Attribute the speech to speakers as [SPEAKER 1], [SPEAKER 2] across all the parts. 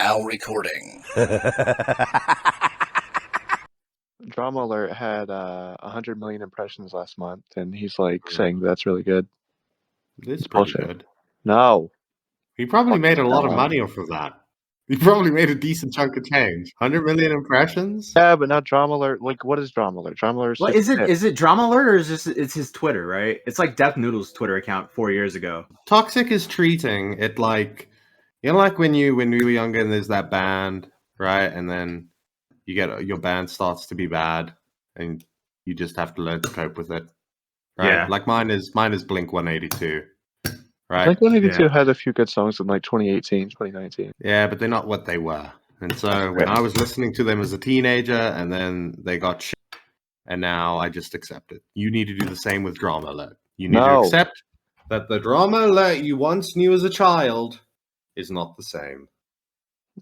[SPEAKER 1] Now recording.
[SPEAKER 2] Drama Alert had 100 million impressions last month, and he's like saying that's really good.
[SPEAKER 3] It's pretty good.
[SPEAKER 2] No.
[SPEAKER 3] He probably made a lot of money off of that. He probably made a decent chunk of change. 100 million impressions?
[SPEAKER 2] Yeah, but not Drama Alert. Like, what is Drama Alert? Drama Alert
[SPEAKER 4] is it Drama Alert, or is it's his Twitter, right? It's like Death Noodle's Twitter account 4 years ago.
[SPEAKER 3] Toxic is treating it like, you know, like when we were younger and there's that band, right? And then you get your band starts to be bad and you just have to learn to cope with it. Right?
[SPEAKER 4] Yeah.
[SPEAKER 3] Like mine is Blink 182. Right.
[SPEAKER 2] Blink 182 had a few good songs in like 2018, 2019.
[SPEAKER 3] Yeah, but they're not what they were. And so when I was listening to them as a teenager and then they got shit, and now I just accept it. You need to do the same with Drama Alert. You need to accept that the Drama Alert you once knew as a child is not the same.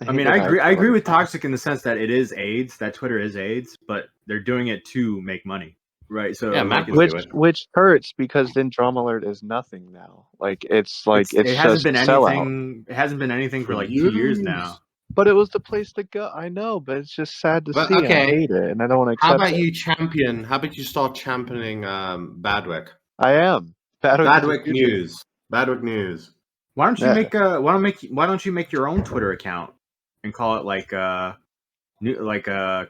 [SPEAKER 4] I mean, I agree with Toxic in the sense that it is AIDS, that Twitter is AIDS, but they're doing it to make money. Right, so
[SPEAKER 3] yeah,
[SPEAKER 2] which hurts because then Drama Alert is nothing now. Like it hasn't been anything.
[SPEAKER 4] It hasn't been anything for like 2 years now.
[SPEAKER 2] But it was the place to go. I know, but it's just sad to see. Okay. I hate it, and I don't want to accept it.
[SPEAKER 3] How about you start championing Badwick?
[SPEAKER 2] I am.
[SPEAKER 3] Badwick News. Badwick News.
[SPEAKER 4] Why don't you make your own Twitter account and call it like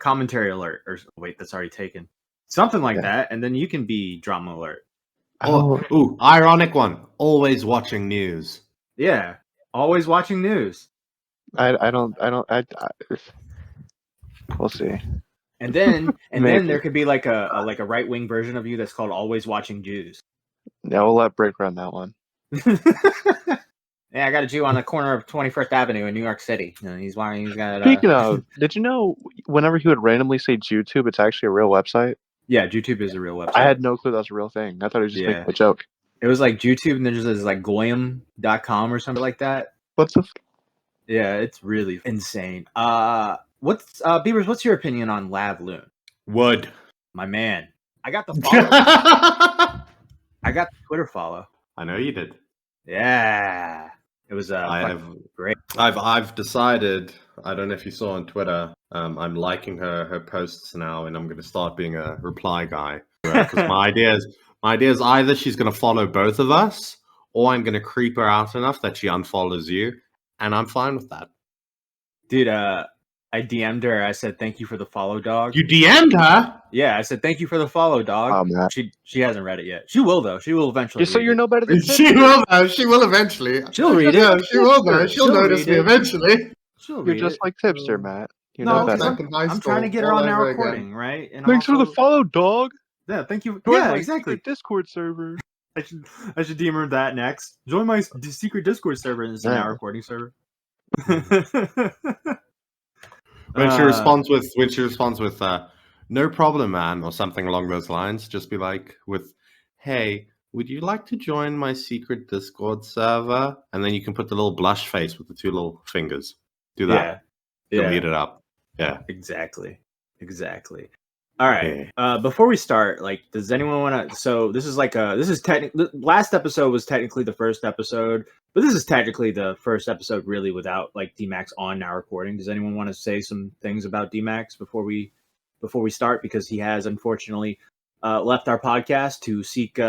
[SPEAKER 4] commentary alert, or wait, that's already taken. Something like that, and then you can be Drama Alert.
[SPEAKER 3] Ooh, ironic one. Always watching news.
[SPEAKER 4] Yeah, always watching news.
[SPEAKER 2] I don't. We'll see.
[SPEAKER 4] And then there could be like a right wing version of you that's called Always Watching Jews.
[SPEAKER 2] Yeah, we'll let Brick run that one.
[SPEAKER 4] Yeah, I got a Jew on the corner of 21st Avenue in New York City. He's got.
[SPEAKER 2] Speaking of, did you know whenever he would randomly say JewTube, it's actually a real website?
[SPEAKER 4] Yeah, JewTube is a real website.
[SPEAKER 2] I had no clue that was a real thing. I thought it was just making a joke.
[SPEAKER 4] It was like JewTube, and there's this like goyim.com or something like that.
[SPEAKER 2] What's the?
[SPEAKER 4] Yeah, it's really insane. What's Beavers? What's your opinion on Lav Loon?
[SPEAKER 3] Wood,
[SPEAKER 4] my man. I got the follow. I got the Twitter follow.
[SPEAKER 3] I know you did.
[SPEAKER 4] Yeah, it was great.
[SPEAKER 3] I've decided. I don't know if you saw on Twitter. I'm liking her posts now, and I'm going to start being a reply guy. Because my idea is either she's going to follow both of us, or I'm going to creep her out enough that she unfollows you, and I'm fine with that.
[SPEAKER 4] Dude, I DM'd her. I said thank you for the follow, dog.
[SPEAKER 3] You DM'd her?
[SPEAKER 4] Yeah, I said thank you for the follow, dog. She hasn't read it yet. She will though. She will eventually.
[SPEAKER 2] Just so you're no better than
[SPEAKER 3] she will though. She will eventually.
[SPEAKER 4] She'll read it.
[SPEAKER 3] She will though. She'll notice me eventually.
[SPEAKER 2] You're just like Tipster, Matt.
[SPEAKER 4] I'm trying to get her on now recording, right? And
[SPEAKER 2] thanks for the follow, dog.
[SPEAKER 4] Yeah, thank you.
[SPEAKER 2] Join
[SPEAKER 4] yeah,
[SPEAKER 2] my
[SPEAKER 4] exactly.
[SPEAKER 2] Discord server.
[SPEAKER 4] I should DM her that next. Join my secret Discord server. This is now recording server.
[SPEAKER 3] When she responds with no problem, man, or something along those lines, just be like hey, would you like to join my secret Discord server? And then you can put the little blush face with the two little fingers. Do that. Yeah. Lead it up. Yeah.
[SPEAKER 4] Exactly. All right. Yeah. Before we start, does anyone want to? So this is last episode was technically the first episode, but this is technically the first episode really without D-Max on now recording. Does anyone want to say some things about D-Max before we start? Because he has unfortunately left our podcast to seek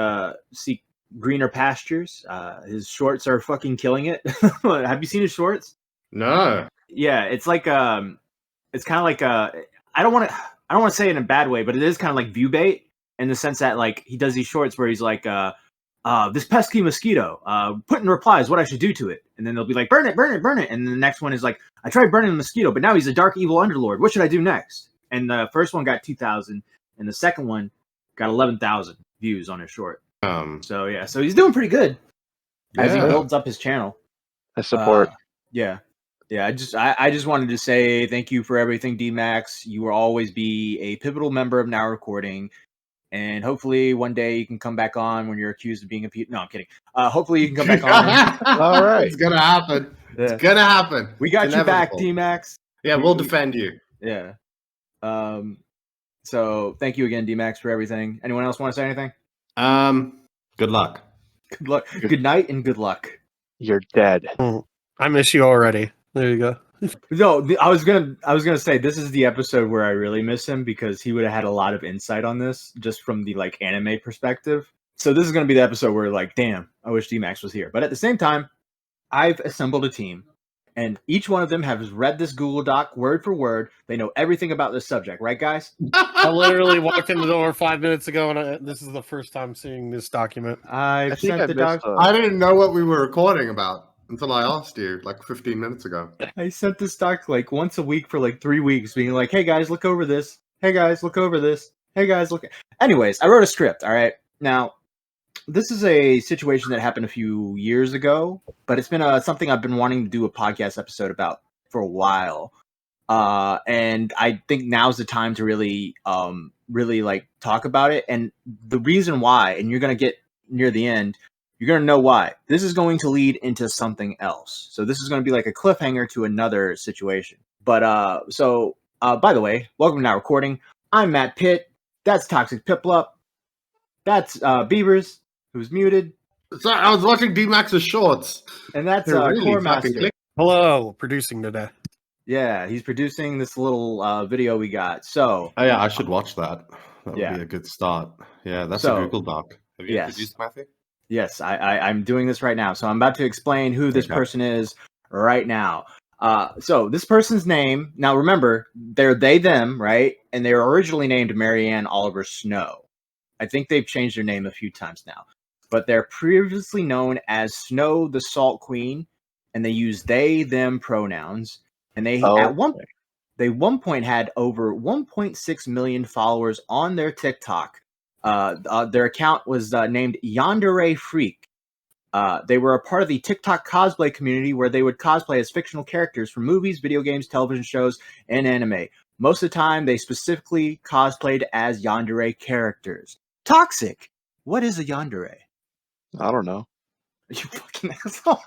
[SPEAKER 4] greener pastures. His shorts are fucking killing it. Have you seen his shorts?
[SPEAKER 3] No.
[SPEAKER 4] Yeah, it's it's kind of like I don't want to say it in a bad way, but it is kind of like view bait in the sense that he does these shorts where he's like, this pesky mosquito, put in replies what I should do to it. And then they'll be like, burn it. And then the next one is like, I tried burning the mosquito, but now he's a dark, evil underlord. What should I do next? And the first one got 2,000 and the second one got 11,000 views on his short. So he's doing pretty good as he builds up his channel.
[SPEAKER 2] I support.
[SPEAKER 4] Yeah, I just wanted to say thank you for everything, D-Max. You will always be a pivotal member of Now Recording, and hopefully one day you can come back on when you're accused of being a No, I'm kidding. Hopefully you can come back on.
[SPEAKER 3] All right, it's gonna happen. Yeah. It's gonna happen.
[SPEAKER 4] We got you back, D-Max.
[SPEAKER 3] Yeah, we'll defend you.
[SPEAKER 4] Yeah. So thank you again, D-Max, for everything. Anyone else want to say anything?
[SPEAKER 3] Good luck.
[SPEAKER 4] Good luck. Good night and good luck.
[SPEAKER 2] You're dead.
[SPEAKER 5] I miss you already. There you go.
[SPEAKER 4] No, I was gonna say this is the episode where I really miss him because he would have had a lot of insight on this just from the like anime perspective. So this is gonna be the episode where like, damn, I wish D-Max was here. But at the same time, I've assembled a team, and each one of them has read this Google Doc word for word. They know everything about this subject, right, guys?
[SPEAKER 1] I literally walked in the door 5 minutes ago, and this is the first time seeing this document.
[SPEAKER 2] I think I missed
[SPEAKER 3] I didn't know what we were recording about until I asked you like 15 minutes ago.
[SPEAKER 4] I sent this doc like once a week for like 3 weeks, being like, "Hey guys, look over this. Hey guys, look over this. Hey guys, look." Anyways, I wrote a script. All right, now this is a situation that happened a few years ago, but it's been something I've been wanting to do a podcast episode about for a while. And I think now's the time to really like talk about it. And the reason why, and you're gonna get near the end, you're gonna know why. This is going to lead into something else. So this is gonna be like a cliffhanger to another situation. But by the way, welcome to Now Recording. I'm Matt Pitt. That's Toxic Piplup. That's Beavers, who's muted.
[SPEAKER 3] Sorry, I was watching D-Max's shorts.
[SPEAKER 4] And that's
[SPEAKER 3] Really
[SPEAKER 4] Core
[SPEAKER 3] fucking
[SPEAKER 4] Master.
[SPEAKER 1] Hello, producing today.
[SPEAKER 4] Yeah, he's producing this little video we got. So,
[SPEAKER 3] Oh yeah, I should watch that. That would
[SPEAKER 4] Yeah.
[SPEAKER 3] be a good start. Yeah, that's
[SPEAKER 4] So,
[SPEAKER 3] a Google Doc. Have you
[SPEAKER 4] yes.
[SPEAKER 3] introduced Matthew?
[SPEAKER 4] yes, I'm doing this right now. So I'm about to explain who this
[SPEAKER 3] Okay.
[SPEAKER 4] person is right now. So this person's name. Now remember, they're they them, right? And they were originally named Marianne Oliver Snow. I think they've changed their name a few times now, but they're previously known as SnowTheSaltQueen, and they use they them pronouns. And they at one point had over 1.6 million followers on their TikTok. Their account was named Yandere.Freak. They were a part of the TikTok cosplay community where they would cosplay as fictional characters from movies, video games, television shows, and anime. Most of the time, they specifically cosplayed as Yandere characters. Toxic! What is a Yandere?
[SPEAKER 2] I don't know.
[SPEAKER 4] You fucking asshole.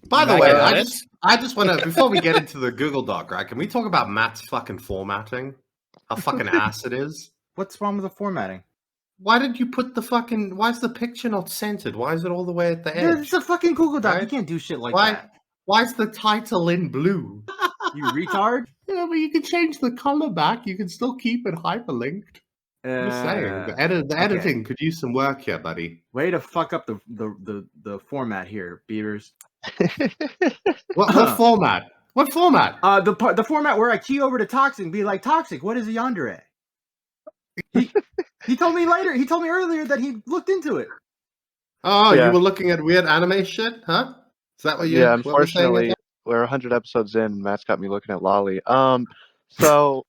[SPEAKER 3] By the
[SPEAKER 1] Can I
[SPEAKER 3] way,
[SPEAKER 1] get
[SPEAKER 3] I just want to, before we get into the Google Doc, right? Can we talk about Matt's fucking formatting? How fucking ass it is?
[SPEAKER 4] What's wrong with the formatting?
[SPEAKER 3] Why did you put the fucking? Why is the picture not centered? Why is it all the way at the edge?
[SPEAKER 4] It's a fucking Google Doc.
[SPEAKER 3] Right?
[SPEAKER 4] You can't do shit like
[SPEAKER 3] Why?
[SPEAKER 4] that.
[SPEAKER 3] Why is the title in blue?
[SPEAKER 4] You retard.
[SPEAKER 3] Yeah, but you can change the color back. You can still keep it hyperlinked. I'm just saying, the editing could use some work here, buddy.
[SPEAKER 4] Way to fuck up the format here, Beavers.
[SPEAKER 3] What format? What format?
[SPEAKER 4] The format where I key over to Toxic and be like, Toxic, what is a Yandere? He told me later. He told me earlier that he looked into it.
[SPEAKER 3] Oh,
[SPEAKER 2] Yeah.
[SPEAKER 3] you were looking at weird anime shit, huh? Is that what you?
[SPEAKER 2] Yeah,
[SPEAKER 3] what we're saying
[SPEAKER 2] unfortunately,
[SPEAKER 3] again?
[SPEAKER 2] we're 100 episodes in. Matt's got me looking at Lolly. So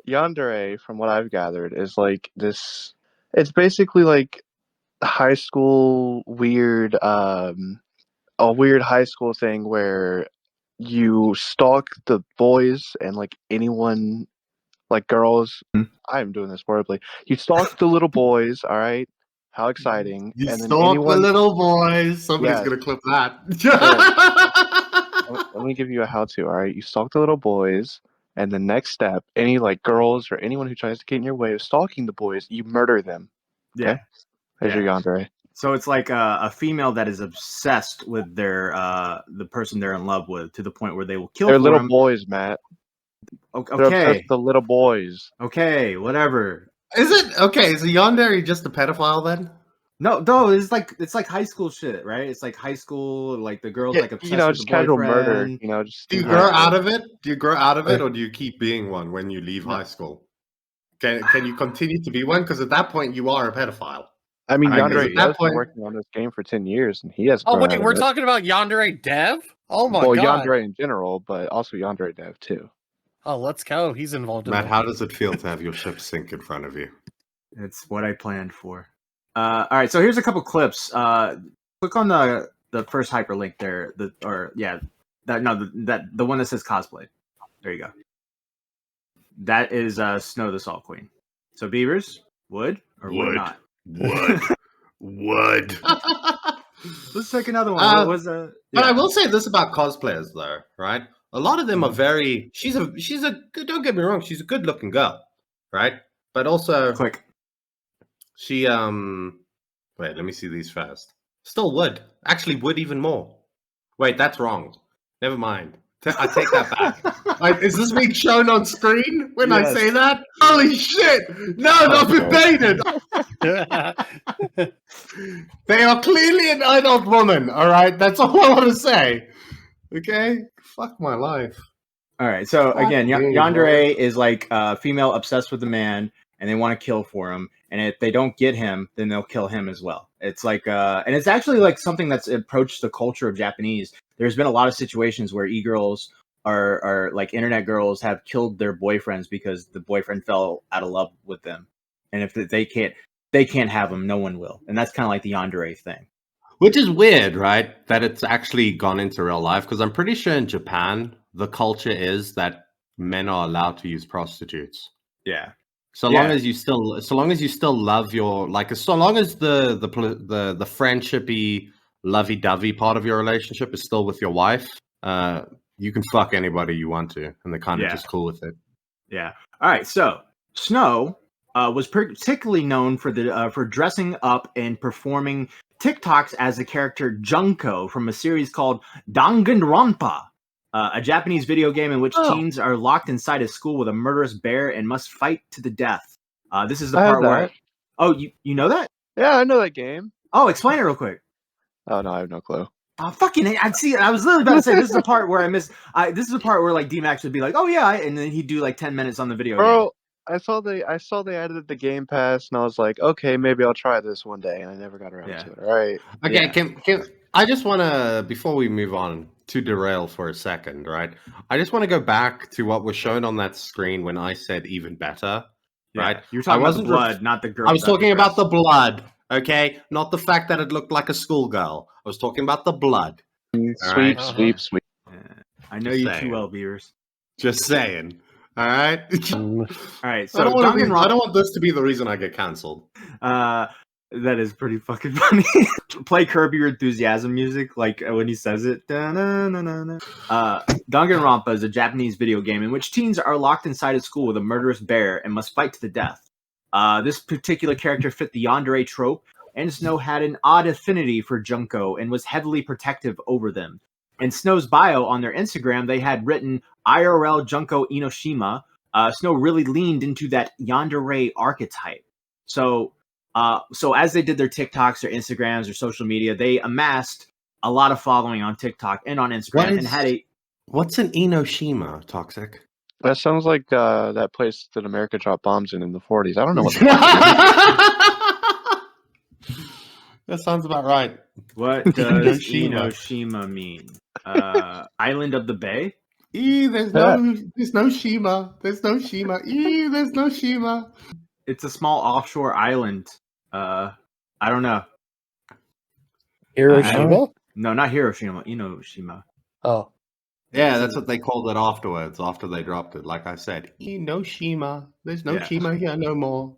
[SPEAKER 2] Yandere, from what I've gathered, is like this. It's basically like high school weird, a weird high school thing where you stalk the boys and like anyone, like girls. I'm doing this horribly. You stalk the little boys. All right, how exciting!
[SPEAKER 3] You
[SPEAKER 2] and then
[SPEAKER 3] stalk
[SPEAKER 2] anyone.
[SPEAKER 3] the little boys. Somebody's
[SPEAKER 2] Yes.
[SPEAKER 3] gonna clip that.
[SPEAKER 2] Let me give you a how-to. All right, you stalk the little boys, and the next step, any like girls or anyone who tries to get in your way of stalking the boys, you murder them.
[SPEAKER 4] Yeah.
[SPEAKER 2] There's your Yandere.
[SPEAKER 4] So it's like a female that is obsessed with their the person they're in love with to the point where they will kill
[SPEAKER 2] They're
[SPEAKER 4] for
[SPEAKER 2] little
[SPEAKER 4] him.
[SPEAKER 2] boys, Matt. They're obsessed
[SPEAKER 4] Okay.
[SPEAKER 2] with the little boys.
[SPEAKER 4] Okay. Whatever.
[SPEAKER 3] Is it okay? Is the Yandere just a pedophile then?
[SPEAKER 4] No, it's like high school shit, right? It's like high school, like the girl's like obsessed with
[SPEAKER 2] just
[SPEAKER 4] the
[SPEAKER 2] casual
[SPEAKER 4] boyfriend.
[SPEAKER 2] murder. Just
[SPEAKER 3] Do you grow out of it? Do you grow out of it, or do you keep being one when you leave
[SPEAKER 4] No.
[SPEAKER 3] high school? Can you continue to be one? Because at that point, you are a pedophile.
[SPEAKER 2] I mean, Yandere
[SPEAKER 3] at that
[SPEAKER 2] has been
[SPEAKER 3] point-
[SPEAKER 2] working on this game for 10 years, and he has.
[SPEAKER 1] Oh
[SPEAKER 2] grown
[SPEAKER 1] wait,
[SPEAKER 2] out of
[SPEAKER 1] we're
[SPEAKER 2] it.
[SPEAKER 1] talking about Yandere Dev? Oh my
[SPEAKER 2] well,
[SPEAKER 1] god.
[SPEAKER 2] Yandere in general, but also Yandere Dev too.
[SPEAKER 1] Oh, let's go. He's involved in
[SPEAKER 3] Matt,
[SPEAKER 1] that.
[SPEAKER 3] how does it feel to have your ship sink in front of you?
[SPEAKER 4] It's what I planned for. All right, so here's a couple clips. Click on the first hyperlink there. The one that says cosplay. There you go. That is SnowTheSaltQueen. So Beavers, would or would not?
[SPEAKER 3] Would.
[SPEAKER 4] Let's take another one. What was
[SPEAKER 3] But I will say this about cosplayers, though, right? A lot of them are very. She's a. Don't get me wrong. She's a good-looking girl, right? But also,
[SPEAKER 4] click.
[SPEAKER 3] she Wait, let me see these first. Still would. Actually, would even more. Wait, that's wrong. Never mind. I take that back. Like, is this being shown on screen when I
[SPEAKER 4] Yes.
[SPEAKER 3] say that? Holy shit! No, not baited. They are clearly an adult woman. All right, that's all I want to say. Okay, fuck my life.
[SPEAKER 4] All right. So again,
[SPEAKER 3] Fuck me,
[SPEAKER 4] Yandere is like a female obsessed with a man, and they want to kill for him. And if they don't get him, then they'll kill him as well. It's like, and it's actually like something that's approached the culture of Japanese. There's been a lot of situations where e-girls are like internet girls have killed their boyfriends because the boyfriend fell out of love with them, and if they can't have them, no one will. And that's kind of like the Yandere thing.
[SPEAKER 3] Which is weird, right? That it's actually gone into real life, because I'm pretty sure in Japan the culture is that men are allowed to use prostitutes.
[SPEAKER 4] Yeah.
[SPEAKER 3] So long as you still love your, like, so long as the friendshipy, lovey-dovey part of your relationship is still with your wife, you can fuck anybody you want to, and they're kind of just cool with it.
[SPEAKER 4] Yeah. All right. So Snow was particularly known for dressing up and performing TikToks as the character Junko from a series called Danganronpa, a Japanese video game in which teens are locked inside a school with a murderous bear and must fight to the death. This is the part where... Oh, you know that?
[SPEAKER 2] Yeah, I know that game.
[SPEAKER 4] Oh, explain it real quick.
[SPEAKER 2] Oh, no, I have no clue.
[SPEAKER 4] I was literally about to say, this is the part where this is the part where, like, D-Max would be like, oh, yeah, and then he'd do, like, 10 minutes on the video game.
[SPEAKER 2] I saw they added the Game Pass, and I was like, okay, maybe I'll try this one day, and I never got around to it. All right.
[SPEAKER 3] Okay, can I just want to, before we move on, to derail for a second, right? I just want to go back to what was shown on that screen when I said even better, right?
[SPEAKER 4] You were talking about the blood, not the girl.
[SPEAKER 3] I was talking about the blood, okay? Not the fact that it looked like a schoolgirl. I was talking about the blood.
[SPEAKER 2] Sweep.
[SPEAKER 4] I know you too well, Beavers.
[SPEAKER 3] Just saying. All right.
[SPEAKER 4] All right. So
[SPEAKER 3] I don't want this to be the reason I get canceled.
[SPEAKER 4] That is pretty fucking funny. Play Curb Your Enthusiasm music, like when he says it. Danganronpa is a Japanese video game in which teens are locked inside a school with a murderous bear and must fight to the death. This particular character fit the Yandere trope, and Snow had an odd affinity for Junko and was heavily protective over them. In Snow's bio on their Instagram, they had written IRL Junko Inoshima. Snow really leaned into that Yandere archetype. So as they did their TikToks, their Instagrams, their social media, they amassed a lot of following on TikTok and on Instagram, and had a...
[SPEAKER 3] What's an Inoshima, Toxic?
[SPEAKER 2] That sounds like that place that America dropped bombs in the 40s. I don't know what
[SPEAKER 3] that sounds about right.
[SPEAKER 4] What does Inoshima mean? Island of the Bay?
[SPEAKER 3] There's no Shima. There's no Shima. There's no Shima.
[SPEAKER 4] It's a small offshore island. I don't know.
[SPEAKER 1] Hiroshima?
[SPEAKER 4] No, not Hiroshima. Inoshima.
[SPEAKER 1] Oh.
[SPEAKER 3] Yeah, that's what they called it afterwards, after they dropped it. Like I said, Inoshima. There's no Shima here no more.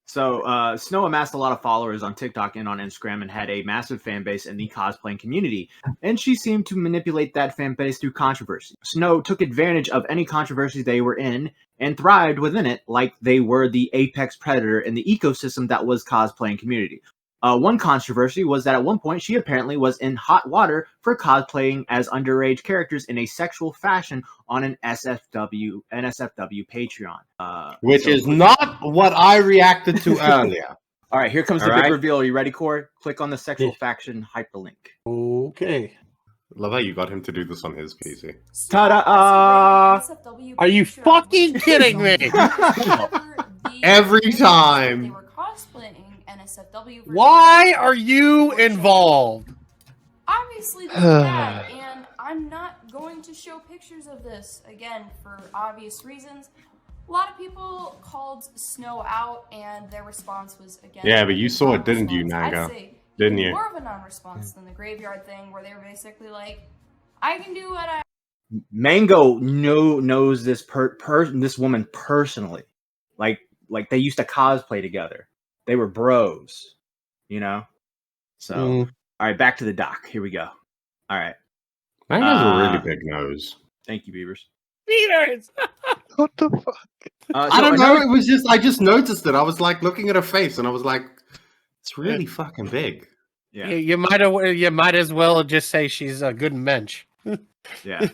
[SPEAKER 4] So Snow amassed a lot of followers on TikTok and on Instagram and had a massive fan base in the cosplaying community. And she seemed to manipulate that fan base through controversy. Snow took advantage of any controversy they were in and thrived within it like they were the apex predator in the ecosystem that was cosplaying community. One controversy was that at one point she apparently was in hot water for cosplaying as underage characters in a sexual fashion on an NSFW Patreon.
[SPEAKER 3] Which is not what I reacted to earlier.
[SPEAKER 4] All right, here comes the big reveal. Are you ready, Corey? Click on the sexual faction hyperlink.
[SPEAKER 1] Okay.
[SPEAKER 3] Love how you got him to do this on his PC.
[SPEAKER 4] Ta-da!
[SPEAKER 1] Are you fucking kidding me?
[SPEAKER 3] Every time.
[SPEAKER 5] They were cosplaying NSFW.
[SPEAKER 1] Why are you involved?
[SPEAKER 5] Obviously, this is bad, and I'm not going to show pictures of this again for obvious reasons. A lot of people called Snow out, and their response was again.
[SPEAKER 3] Yeah, but you saw it, didn't you, Naga? Didn't you?
[SPEAKER 5] More of a non-response than the graveyard thing, where they were basically like, "I can do what I."
[SPEAKER 4] Mango knows this this woman personally, like they used to cosplay together. They were bros, you know. So, all right, back to the doc. Here we go. All right.
[SPEAKER 3] Mango has a really big nose.
[SPEAKER 4] Thank you, Beavers.
[SPEAKER 1] Beavers.
[SPEAKER 2] What the fuck?
[SPEAKER 3] I don't know. It was just I just noticed it. I was like looking at her face, and I was like, "It's really fucking big."
[SPEAKER 4] Yeah.
[SPEAKER 1] You might as well just say she's a good mensch.
[SPEAKER 4] Yeah.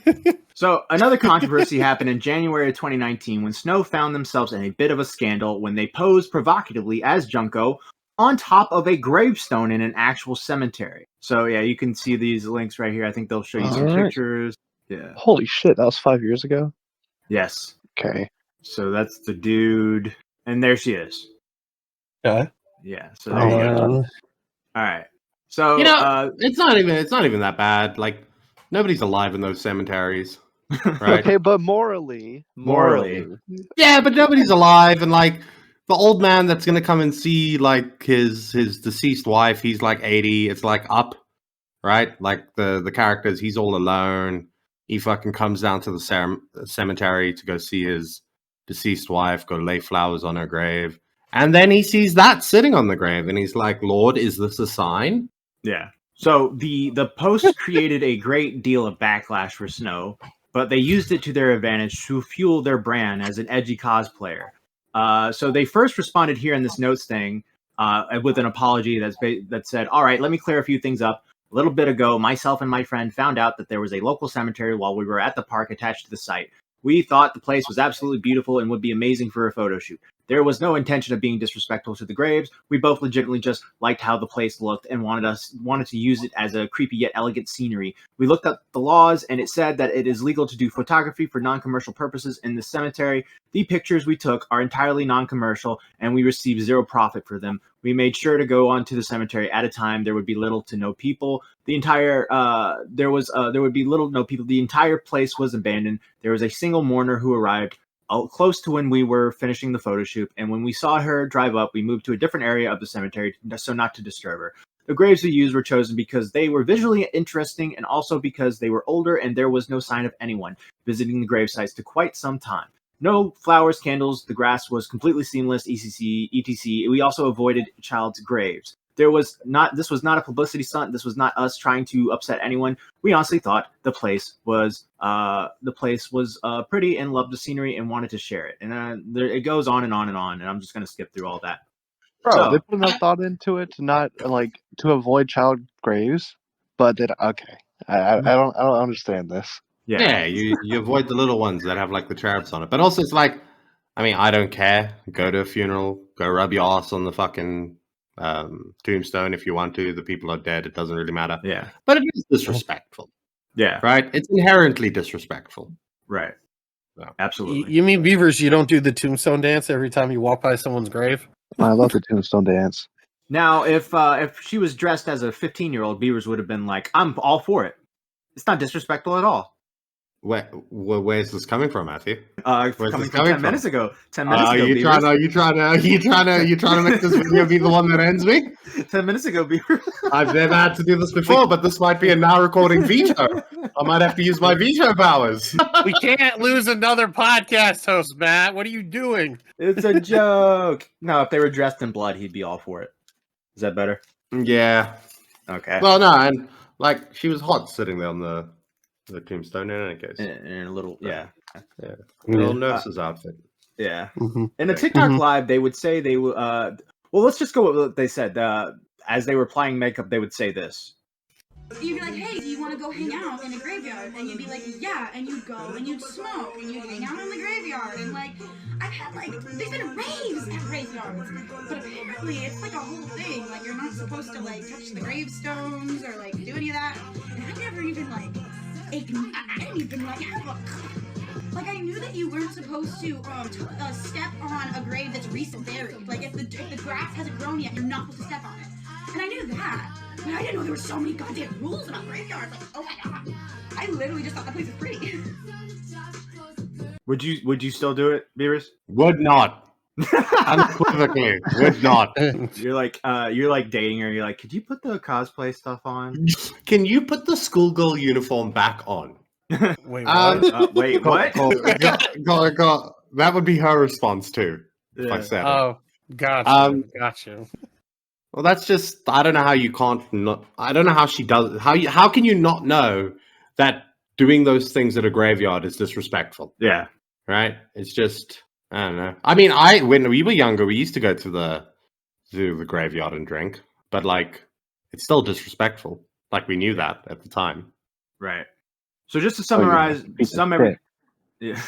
[SPEAKER 4] So another controversy happened in January of 2019 when Snow found themselves in a bit of a scandal when they posed provocatively as Junko on top of a gravestone in an actual cemetery. So yeah, you can see these links right here. I think they'll show you some
[SPEAKER 2] Alright.
[SPEAKER 4] pictures. Yeah.
[SPEAKER 2] Holy shit, that was 5 years ago?
[SPEAKER 4] Yes.
[SPEAKER 2] Okay.
[SPEAKER 4] So that's the dude, and there she is.
[SPEAKER 1] Okay.
[SPEAKER 4] Yeah. So there you go. All right. So
[SPEAKER 3] it's not even that bad. Like nobody's alive in those cemeteries, right?
[SPEAKER 2] Okay, but morally.
[SPEAKER 3] Yeah, but nobody's alive, and like the old man that's gonna come and see like his deceased wife, he's like 80. It's like Up, right? Like the characters, he's all alone. He fucking comes down to the cemetery to go see his deceased wife, go lay flowers on her grave, and then he sees that sitting on the grave, and he's like, "Lord, is this a sign?"
[SPEAKER 4] yeah. So the post created a great deal of backlash for Snow, but they used it to their advantage to fuel their brand as an edgy cosplayer. So they first responded here in this notes thing with an apology that said, "All right, let me clear a few things up. A little bit ago, myself and my friend found out that there was a local cemetery while we were at the park attached to the site. We thought the place was absolutely beautiful and would be amazing for a photo shoot. There was no intention of being disrespectful to the graves. We both legitimately just liked how the place looked and wanted to use it as a creepy yet elegant scenery. We looked up the laws and it said that it is legal to do photography for non-commercial purposes in the cemetery. The pictures we took are entirely non-commercial and we received zero profit for them. We made sure to go onto the cemetery at a time there would be little to no people. The entire there would be little to no people. The entire place was abandoned. There was a single mourner who arrived close to when we were finishing the photo shoot, and when we saw her drive up, we moved to a different area of the cemetery so not to disturb her. The graves we used were chosen because they were visually interesting and also because they were older and there was no sign of anyone visiting the grave sites to quite some time. No flowers, candles, the grass was completely seamless, etc. We also avoided child's graves. This was not a publicity stunt. This was not us trying to upset anyone. We honestly thought the place was pretty and loved the scenery and wanted to share it. And it goes on and on and on. And I'm just going to skip through all that.
[SPEAKER 2] Bro, they put enough thought into it to not to avoid child graves, but then okay, I don't understand this.
[SPEAKER 3] Yeah, you avoid the little ones that have like the cherubs on it. But also, it's like, I mean, I don't care. Go to a funeral. Go rub your ass on the fucking tombstone if you want to. The people are dead. It doesn't really matter.
[SPEAKER 4] Yeah,
[SPEAKER 3] but it is disrespectful.
[SPEAKER 4] Yeah,
[SPEAKER 3] right. It's inherently disrespectful.
[SPEAKER 4] Right.
[SPEAKER 3] So.
[SPEAKER 4] Absolutely.
[SPEAKER 1] You mean, Beavers, you don't do the tombstone dance every time you walk by someone's grave?
[SPEAKER 2] I love the tombstone dance.
[SPEAKER 4] Now, if she was dressed as a 15-year-old, Beavers would have been like, "I'm all for it. It's not disrespectful at all."
[SPEAKER 3] Where's this coming from, Matthew?
[SPEAKER 4] Coming from 10 minutes ago. 10 minutes ago.
[SPEAKER 3] Are you trying to make this video be the one that ends me?
[SPEAKER 4] 10 minutes ago, Beaver.
[SPEAKER 3] I've never had to do this before, but this might be a now recording veto. I might have to use my veto powers.
[SPEAKER 1] We can't lose another podcast host, Matt. What are you doing?
[SPEAKER 4] It's a joke. No, if they were dressed in blood, he'd be all for it. Is that better?
[SPEAKER 3] Yeah.
[SPEAKER 4] Okay.
[SPEAKER 3] Well, no, and like she was hot sitting there on the tombstone in any case.
[SPEAKER 4] In a little, yeah.
[SPEAKER 3] Little nurse's outfit.
[SPEAKER 4] Yeah. In a TikTok live, they would say they would. Well, let's just go with what they said. As they were applying makeup, they would say this.
[SPEAKER 6] You'd be like, "Hey, do you want to go hang out in a graveyard?" And you'd be like, "Yeah," and you'd go and you'd smoke and you'd hang out in the graveyard. And like, I've had there's been raves at graveyards, but apparently it's like a whole thing. Like, you're not supposed to touch the gravestones or do any of that. And I never even I didn't even have a. I knew that you weren't supposed to step on a grave that's recent buried. If the grass hasn't grown yet, you're not supposed to step on it. And I knew that, but I didn't know there were so many goddamn rules about graveyards. Oh my god! I literally just thought the place was pretty.
[SPEAKER 4] Would you still do it, Beavers?
[SPEAKER 3] Would not. Unequivocally, would not.
[SPEAKER 4] You're like dating her. You're like, could you put the cosplay stuff on?
[SPEAKER 3] Can you put the schoolgirl uniform back on?
[SPEAKER 1] Wait, what?
[SPEAKER 4] Wait, what?
[SPEAKER 3] That would be her response too. If I said
[SPEAKER 1] it. Gotcha. Gotcha.
[SPEAKER 3] Well, that's just, I don't know how you can't not, I don't know how she does, how can you not know that doing those things at a graveyard is disrespectful?
[SPEAKER 4] Yeah.
[SPEAKER 3] Right? It's just, I don't know. I mean, when we were younger, we used to go to the graveyard and drink, but it's still disrespectful. We knew that at the time.
[SPEAKER 4] Right. So just to summarize,
[SPEAKER 2] piece of shit.
[SPEAKER 4] yeah.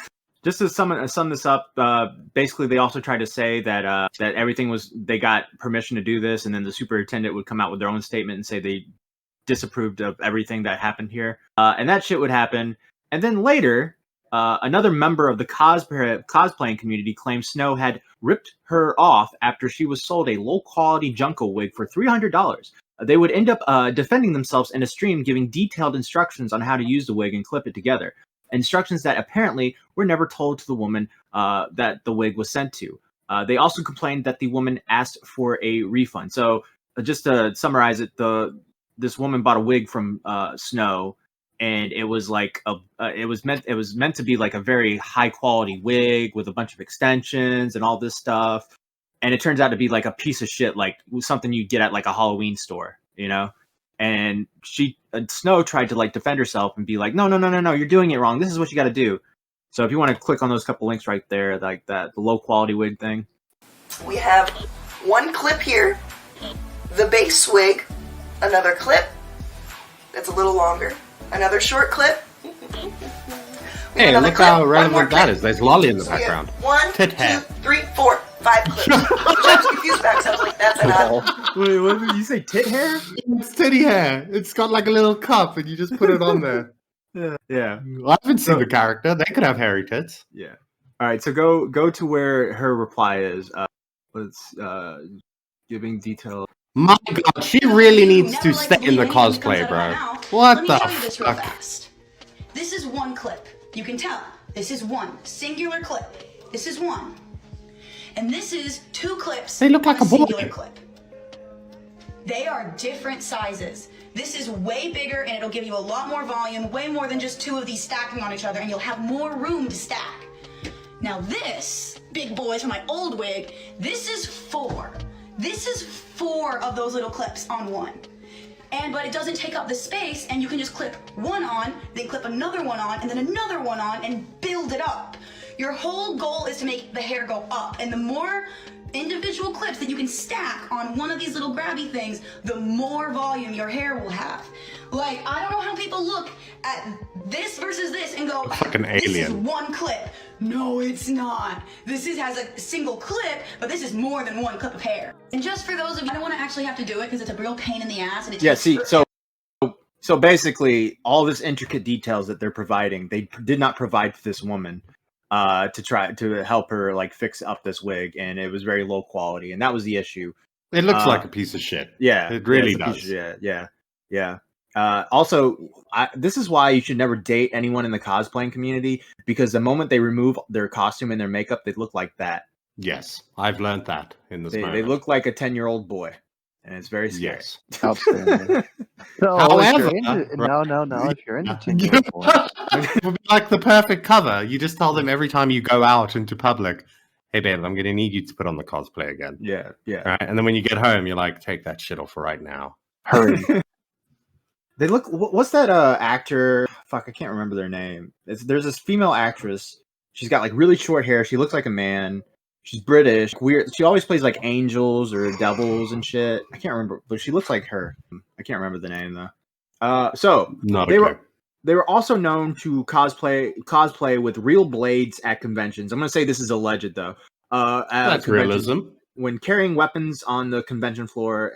[SPEAKER 4] Just to sum this up, basically they also tried to say that that everything was, they got permission to do this, and then the superintendent would come out with their own statement and say they disapproved of everything that happened here, and that shit would happen. And then later, another member of the cosplaying community claimed Snow had ripped her off after she was sold a low-quality Junko wig for $300. They would end up defending themselves in a stream, giving detailed instructions on how to use the wig and clip it together. Instructions that apparently were never told to the woman that the wig was sent to. They also complained that the woman asked for a refund. So just to summarize it, this woman bought a wig from Snow, and it was like it was meant to be like a very high quality wig with a bunch of extensions and all this stuff. And it turns out to be like a piece of shit, like something you get at like a Halloween store, you know? And Snow tried to like defend herself and be like, no, you're doing it wrong. This is what you got to do. So if you want to click on those couple links right there, like that, the low quality wig thing.
[SPEAKER 7] We have one clip here, the base wig, another clip that's a little longer, another short clip.
[SPEAKER 3] Hey, look how relevant that is. There's Lolly in the background.
[SPEAKER 7] 1, 2, 3, 4, 5 clips. I was confused back, so I was like, that's enough.
[SPEAKER 4] Wait, what did you say? Tit hair?
[SPEAKER 3] It's titty hair. It's got like a little cup, and you just put it on there.
[SPEAKER 4] Yeah.
[SPEAKER 3] Well, I haven't seen the character. They could have hairy tits.
[SPEAKER 4] Yeah. All right. So go to where her reply is. Let's giving detail.
[SPEAKER 3] My God, she really needs to stay in the cosplay, bro. What the
[SPEAKER 6] Let me show you this real
[SPEAKER 3] fuck?
[SPEAKER 6] fast. This is one clip. You can tell. This is one singular clip. This is one. And this is two clips.
[SPEAKER 3] They look like
[SPEAKER 6] of
[SPEAKER 3] a boy.
[SPEAKER 6] singular clip. They are different sizes. This is way bigger, and it'll give you a lot more volume, way more than just two of these stacking on each other, and you'll have more room to stack. Now this, big boys from my old wig, this is 4. This is 4 of those little clips on one. But it doesn't take up the space, and you can just clip one on, then clip another one on, and then another one on, and build it up. Your whole goal is to make the hair go up, and the more individual clips that you can stack on one of these little grabby things, the more volume your hair will have. Like, I don't know how people look at this versus this and go,
[SPEAKER 3] fucking
[SPEAKER 6] this is
[SPEAKER 3] alien.
[SPEAKER 6] one clip. No, it's not. Has a single clip, but this is more than one clip of hair. And just for those of you, I don't want to actually have to do it because it's a real pain in the ass. And it takes
[SPEAKER 4] So basically, all this intricate details that they're providing, they did not provide to this woman to try to help her like fix up this wig, and it was very low quality, and that was the issue.
[SPEAKER 3] It looks like a piece of shit.
[SPEAKER 4] Yeah,
[SPEAKER 3] It really
[SPEAKER 4] it's a
[SPEAKER 3] does.
[SPEAKER 4] piece of shit. Yeah. Also, this is why you should never date anyone in the cosplaying community, because the moment they remove their costume and their makeup, they look like that.
[SPEAKER 3] Yes, I've learned that in this
[SPEAKER 4] They
[SPEAKER 3] moment.
[SPEAKER 4] look like a 10-year-old boy, and it's very scary.
[SPEAKER 3] Yes.
[SPEAKER 2] Outstanding. No,
[SPEAKER 3] However,
[SPEAKER 2] if you're into, no. If you're into teen boys,
[SPEAKER 3] It would be like the perfect cover. You just tell them every time you go out into public, hey, babe, I'm going to need you to put on the cosplay again.
[SPEAKER 4] Yeah.
[SPEAKER 3] All right? And then when you get home, you're like, take that shit off right now.
[SPEAKER 2] hurry.
[SPEAKER 4] They look. What's that actor? Fuck, I can't remember their name. There's this female actress. She's got like really short hair. She looks like a man. She's British. Weird. She always plays like angels or devils and shit. I can't remember, but she looks like her. I can't remember the name though. So
[SPEAKER 3] Not
[SPEAKER 4] they
[SPEAKER 3] okay.
[SPEAKER 4] They were also known to cosplay with real blades at conventions. I'm going to say this is alleged though.
[SPEAKER 3] That's realism.
[SPEAKER 4] When carrying weapons on the convention floor,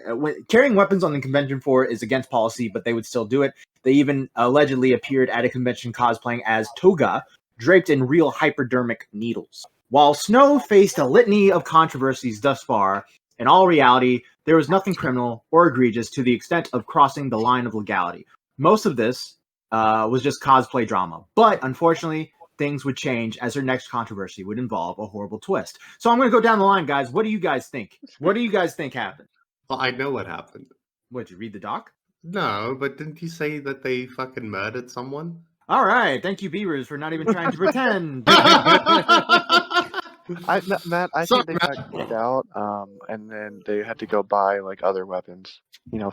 [SPEAKER 4] is against policy, but they would still do it. They even allegedly appeared at a convention cosplaying as Toga, draped in real hypodermic needles. While Snow faced a litany of controversies thus far, in all reality, there was nothing criminal or egregious to the extent of crossing the line of legality. Most of this was just cosplay drama, but unfortunately, things would change as her next controversy would involve a horrible twist. So I'm going to go down the line, guys. What do you guys think? What do you guys think happened?
[SPEAKER 3] Well, I know what happened.
[SPEAKER 4] What, did you read the doc?
[SPEAKER 3] No, but didn't you say that they fucking murdered someone?
[SPEAKER 4] All right. Thank you, Beavers, for not even trying to pretend.
[SPEAKER 2] Matt, I think they got kicked out, and then they had to go buy like other weapons,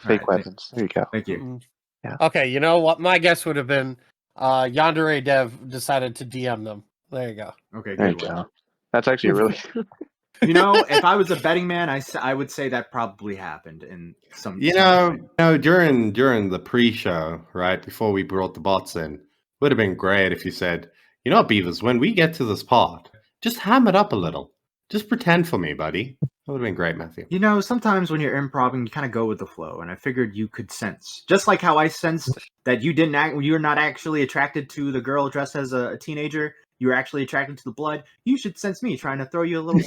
[SPEAKER 2] fake weapons. There you go.
[SPEAKER 4] Thank you.
[SPEAKER 2] Yeah.
[SPEAKER 1] Okay, you know what? My guess would have been Yandere Dev decided to DM them. There you go.
[SPEAKER 4] Okay,
[SPEAKER 2] There you
[SPEAKER 4] good.
[SPEAKER 2] go. That's actually really.
[SPEAKER 4] If I was a betting man, I would say that probably happened in some.
[SPEAKER 3] During the pre-show, right before we brought the bots in, Would have been great if you said, you know what, Beavers, when we get to this part, just ham it up a little. Just pretend for me, buddy. That would have been great, Matthew.
[SPEAKER 4] You know, sometimes when you're improvising, you kind of go with the flow, and I figured you could sense, just like how I sensed that you're not actually attracted to the girl dressed as a teenager. You were actually attracted to the blood. You should sense me trying to throw you a little.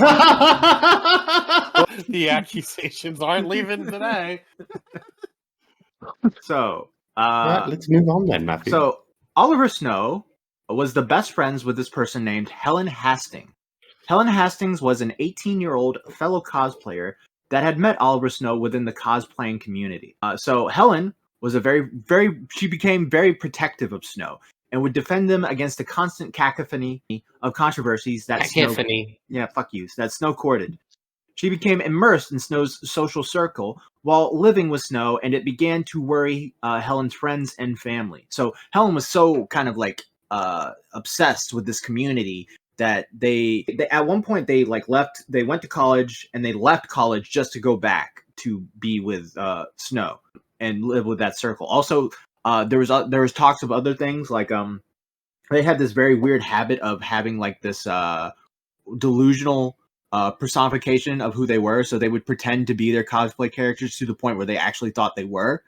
[SPEAKER 1] The accusations aren't leaving today.
[SPEAKER 4] So,
[SPEAKER 3] Right, let's move on then, Matthew.
[SPEAKER 4] So Oliver Snow was the best friends with this person named Helen Hastings. Helen Hastings was an 18-year-old fellow cosplayer that had met Oliver Snow within the cosplaying community. So Helen was she became very protective of Snow and would defend them against the constant cacophony of controversies that Snow courted. She became immersed in Snow's social circle while living with Snow, and it began to worry Helen's friends and family. So Helen was so kind of like obsessed with this community that they at one point they went to college and they left college just to go back to be with Snow and live with that circle. Also, there was talks of other things like they had this very weird habit of having like this delusional personification of who they were. So they would pretend to be their cosplay characters to the point where they actually thought they were,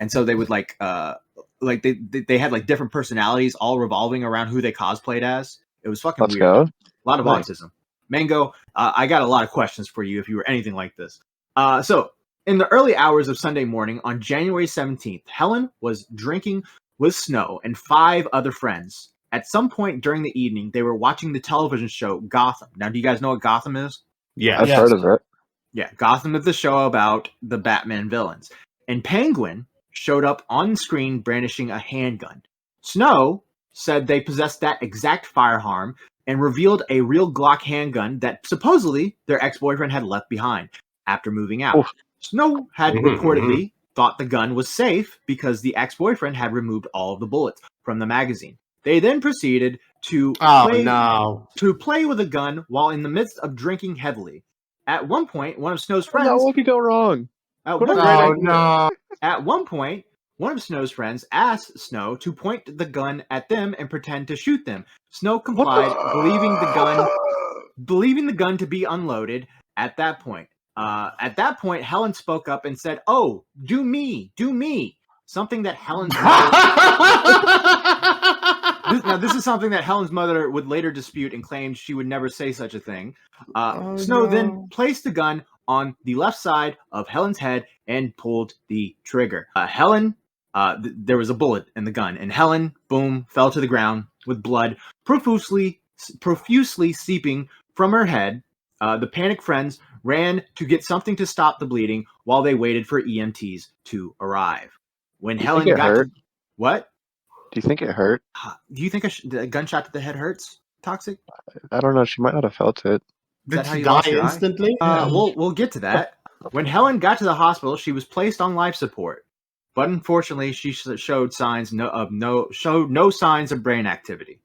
[SPEAKER 4] and so they would they had like different personalities all revolving around who they cosplayed as. It was fucking weird.
[SPEAKER 2] Go.
[SPEAKER 4] A lot of autism. Mango, I got a lot of questions for you if you were anything like this. So, in the early hours of Sunday morning on January 17th, Helen was drinking with Snow and 5 other friends. At some point during the evening, they were watching the television show Gotham. Now, do you guys know what Gotham is?
[SPEAKER 3] Yeah,
[SPEAKER 2] I've heard of it.
[SPEAKER 4] Yeah, Gotham is the show about the Batman villains. And Penguin showed up on screen brandishing a handgun. Snow said they possessed that exact firearm and revealed a real Glock handgun that supposedly their ex-boyfriend had left behind after moving out.
[SPEAKER 2] Oof.
[SPEAKER 4] Snow had reportedly thought the gun was safe because the ex-boyfriend had removed all of the bullets from the magazine. They then proceeded to play with a gun while in the midst of drinking heavily. At one point, one of Snow's friends...
[SPEAKER 2] What could go wrong?
[SPEAKER 4] At one point, one of Snow's friends asked Snow to point the gun at them and pretend to shoot them. Snow complied, believing the gun to be unloaded. At that point, Helen spoke up and said, "Oh, do me." Something that Helen's mother... This is something that Helen's mother would later dispute and claimed she would never say such a thing. Snow then placed the gun on the left side of Helen's head and pulled the trigger. There was a bullet in the gun, and Helen, boom, fell to the ground with blood profusely seeping from her head. The panicked friends ran to get something to stop the bleeding while they waited for EMTs to arrive. When Helen got what?
[SPEAKER 2] Do you think it hurt?
[SPEAKER 4] Do you think a gunshot to the head hurts? Toxic?
[SPEAKER 2] I don't know. She might not have felt it.
[SPEAKER 3] Did she die instantly?
[SPEAKER 4] We'll get to that. When Helen got to the hospital, she was placed on life support, but unfortunately, she showed no signs of brain activity.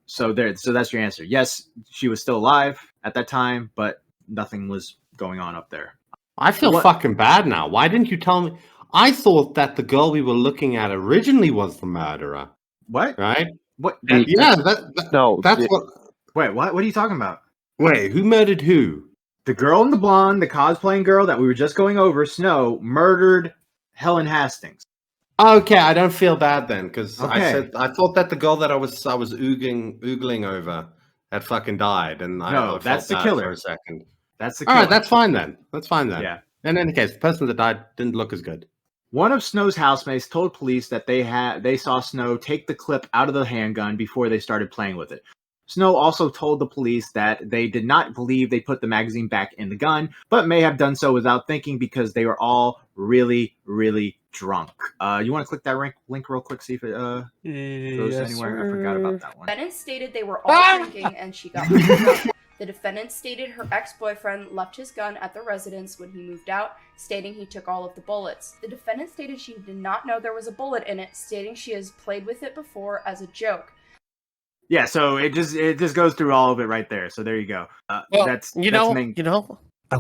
[SPEAKER 4] So that's your answer. Yes, she was still alive at that time, but nothing was going on up there.
[SPEAKER 3] I feel fucking bad now. Why didn't you tell me? I thought that the girl we were looking at originally was the murderer.
[SPEAKER 4] What?
[SPEAKER 3] Right?
[SPEAKER 4] What?
[SPEAKER 3] That's what.
[SPEAKER 4] Wait, what? What are you talking about?
[SPEAKER 3] Wait, who murdered who?
[SPEAKER 4] The girl in the blonde, the cosplaying girl that we were just going over, Snow, murdered Helen Hastings.
[SPEAKER 3] Okay, I don't feel bad then, because
[SPEAKER 4] Okay.
[SPEAKER 3] I thought that the girl that I was oogling over had fucking died, and I felt
[SPEAKER 4] that's the
[SPEAKER 3] bad
[SPEAKER 4] killer.
[SPEAKER 3] for a second.
[SPEAKER 4] That's the
[SPEAKER 3] All
[SPEAKER 4] killer.
[SPEAKER 3] right, that's fine then.
[SPEAKER 4] Yeah.
[SPEAKER 3] In any case, the person that died didn't look as good.
[SPEAKER 4] One of Snow's housemates told police that they saw Snow take the clip out of the handgun before they started playing with it. Snow also told the police that they did not believe they put the magazine back in the gun, but may have done so without thinking because they were all really, really drunk. You want to click that link real quick, see if it goes anywhere? Sir. I forgot about that one.
[SPEAKER 5] Defendant stated they were all drinking and she got drunk. The defendant stated her ex-boyfriend left his gun at the residence when he moved out, stating he took all of the bullets. The defendant stated she did not know there was a bullet in it, stating she has played with it before as a joke.
[SPEAKER 4] Yeah, so it just goes through all of it right there. So there you go.
[SPEAKER 1] I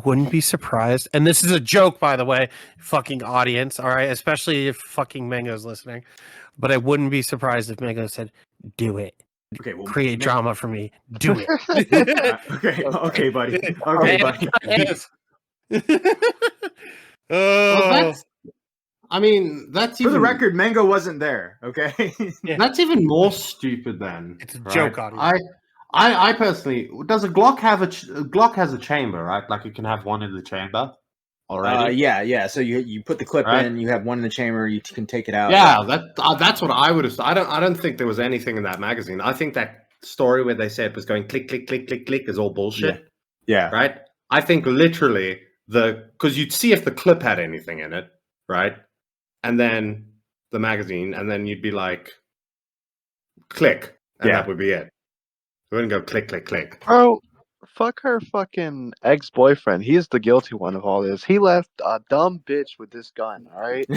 [SPEAKER 1] wouldn't be surprised. And this is a joke, by the way, fucking audience. All right, especially if fucking Mango's listening. but I wouldn't be surprised if Mango said, "Do it,
[SPEAKER 4] Okay, well,
[SPEAKER 1] create drama for me, do it."
[SPEAKER 4] okay, buddy. Okay, buddy.
[SPEAKER 1] Yes.
[SPEAKER 3] Well,
[SPEAKER 1] Oh,
[SPEAKER 3] that's. I mean, that's
[SPEAKER 4] For
[SPEAKER 3] even
[SPEAKER 4] the record, Mango wasn't there. Okay.
[SPEAKER 1] yeah.
[SPEAKER 3] that's even more stupid. Then
[SPEAKER 1] It's a
[SPEAKER 3] right?
[SPEAKER 1] joke audience.
[SPEAKER 3] I personally, does a Glock have a Glock has a chamber, right? Like you can have one in the chamber already.
[SPEAKER 4] Yeah. So you put the clip
[SPEAKER 3] Right.
[SPEAKER 4] in, you have one in the chamber, you can take it out.
[SPEAKER 3] Yeah, that's what I would have. I don't think there was anything in that magazine. I think that story where they said it was going click click click click click is all bullshit.
[SPEAKER 4] Yeah.
[SPEAKER 3] Right. I think literally because you'd see if the clip had anything in it, right, and then the magazine, and then you'd be like, click, and that would be it. We wouldn't go click click click.
[SPEAKER 2] Bro, fuck her fucking ex-boyfriend. He's the guilty one of all this. He left a dumb bitch with this gun, alright?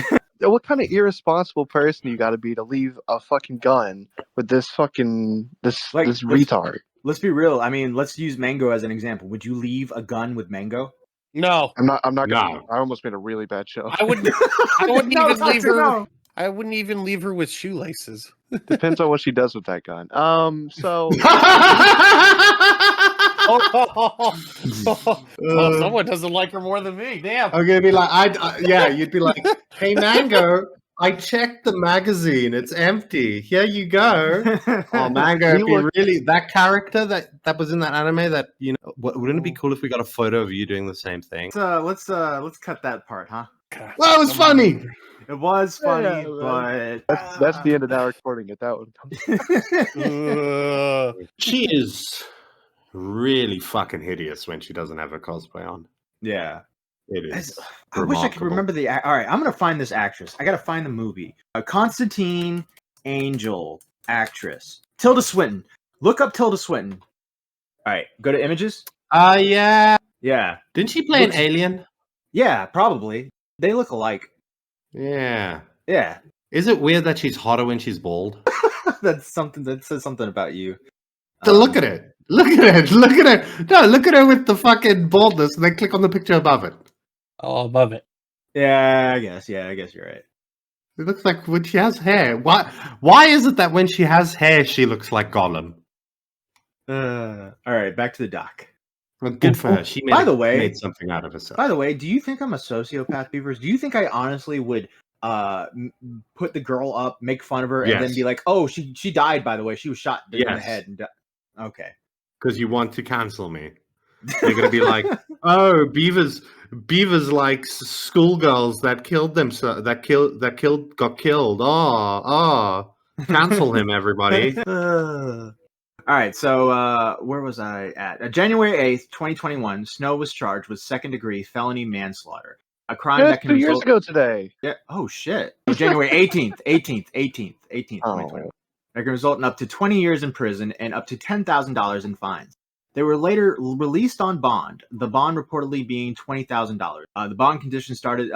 [SPEAKER 2] What kind of irresponsible person you gotta be to leave a fucking gun with this fucking this retard?
[SPEAKER 4] Let's be real. I mean, let's use Mango as an example. Would you leave a gun with Mango?
[SPEAKER 1] No,
[SPEAKER 2] I'm not gonna.
[SPEAKER 3] No.
[SPEAKER 2] I almost made a really bad show.
[SPEAKER 1] I wouldn't. I wouldn't
[SPEAKER 4] No,
[SPEAKER 1] even leave her.
[SPEAKER 4] no.
[SPEAKER 1] I wouldn't even leave her with shoelaces.
[SPEAKER 2] Depends on what she does with that gun. So
[SPEAKER 1] Well, someone doesn't like her more than me. Damn.
[SPEAKER 3] I'm gonna be like, you'd be like, hey Mango, I checked the magazine, it's empty. Here you go. Oh Mango, if you really that character that was in that anime, that wouldn't it be cool if we got a photo of you doing the same thing?
[SPEAKER 4] Let's cut that part, huh?
[SPEAKER 3] Well, it was funny.
[SPEAKER 4] It was funny,
[SPEAKER 2] Yeah,
[SPEAKER 4] but
[SPEAKER 2] that's the end of our recording. If that one.
[SPEAKER 3] She is really fucking hideous when she doesn't have a cosplay on.
[SPEAKER 4] yeah.
[SPEAKER 3] It is.
[SPEAKER 4] I wish I could remember the. All right, I'm gonna find this actress. I gotta find the movie. Constantine Angel actress Tilda Swinton. Look up Tilda Swinton. All right, go to images.
[SPEAKER 3] Yeah.
[SPEAKER 4] Yeah,
[SPEAKER 3] Didn't she play an alien?
[SPEAKER 4] yeah, probably. They look alike.
[SPEAKER 3] Yeah.
[SPEAKER 4] Yeah,
[SPEAKER 3] Is it weird that she's hotter when she's bald?
[SPEAKER 4] that's something that says something about you.
[SPEAKER 3] So look at it. Look at it. Look at her. No, look at her with the fucking baldness, and then click on the picture above it.
[SPEAKER 1] Oh, above it.
[SPEAKER 4] Yeah, I guess. Yeah, I guess you're right.
[SPEAKER 3] It looks like when she has hair. Why is it that when she has hair, she looks like Gollum?
[SPEAKER 4] All right, back to the doc.
[SPEAKER 3] Well, good for her. She made something out of herself.
[SPEAKER 4] By the way, do you think I'm a sociopath, Beavers? Do you think I honestly would put the girl up, make fun of her, and then be like, "Oh, she died. By the way, she was shot in the head." And okay,
[SPEAKER 3] because you want to cancel me. You're gonna be like, "Oh, Beavers like schoolgirls that killed them, got killed. Oh, cancel him, everybody."
[SPEAKER 4] All right, so where was I at? January 8th, 2021, Snow was charged with second-degree felony manslaughter, a crime that can
[SPEAKER 2] 2 years ago today.
[SPEAKER 4] Yeah. Oh shit. January 18th, 2021. That can result in up to 20 years in prison and up to $10,000 in fines. They were later released on bond. The bond reportedly being $20,000. The bond conditions stated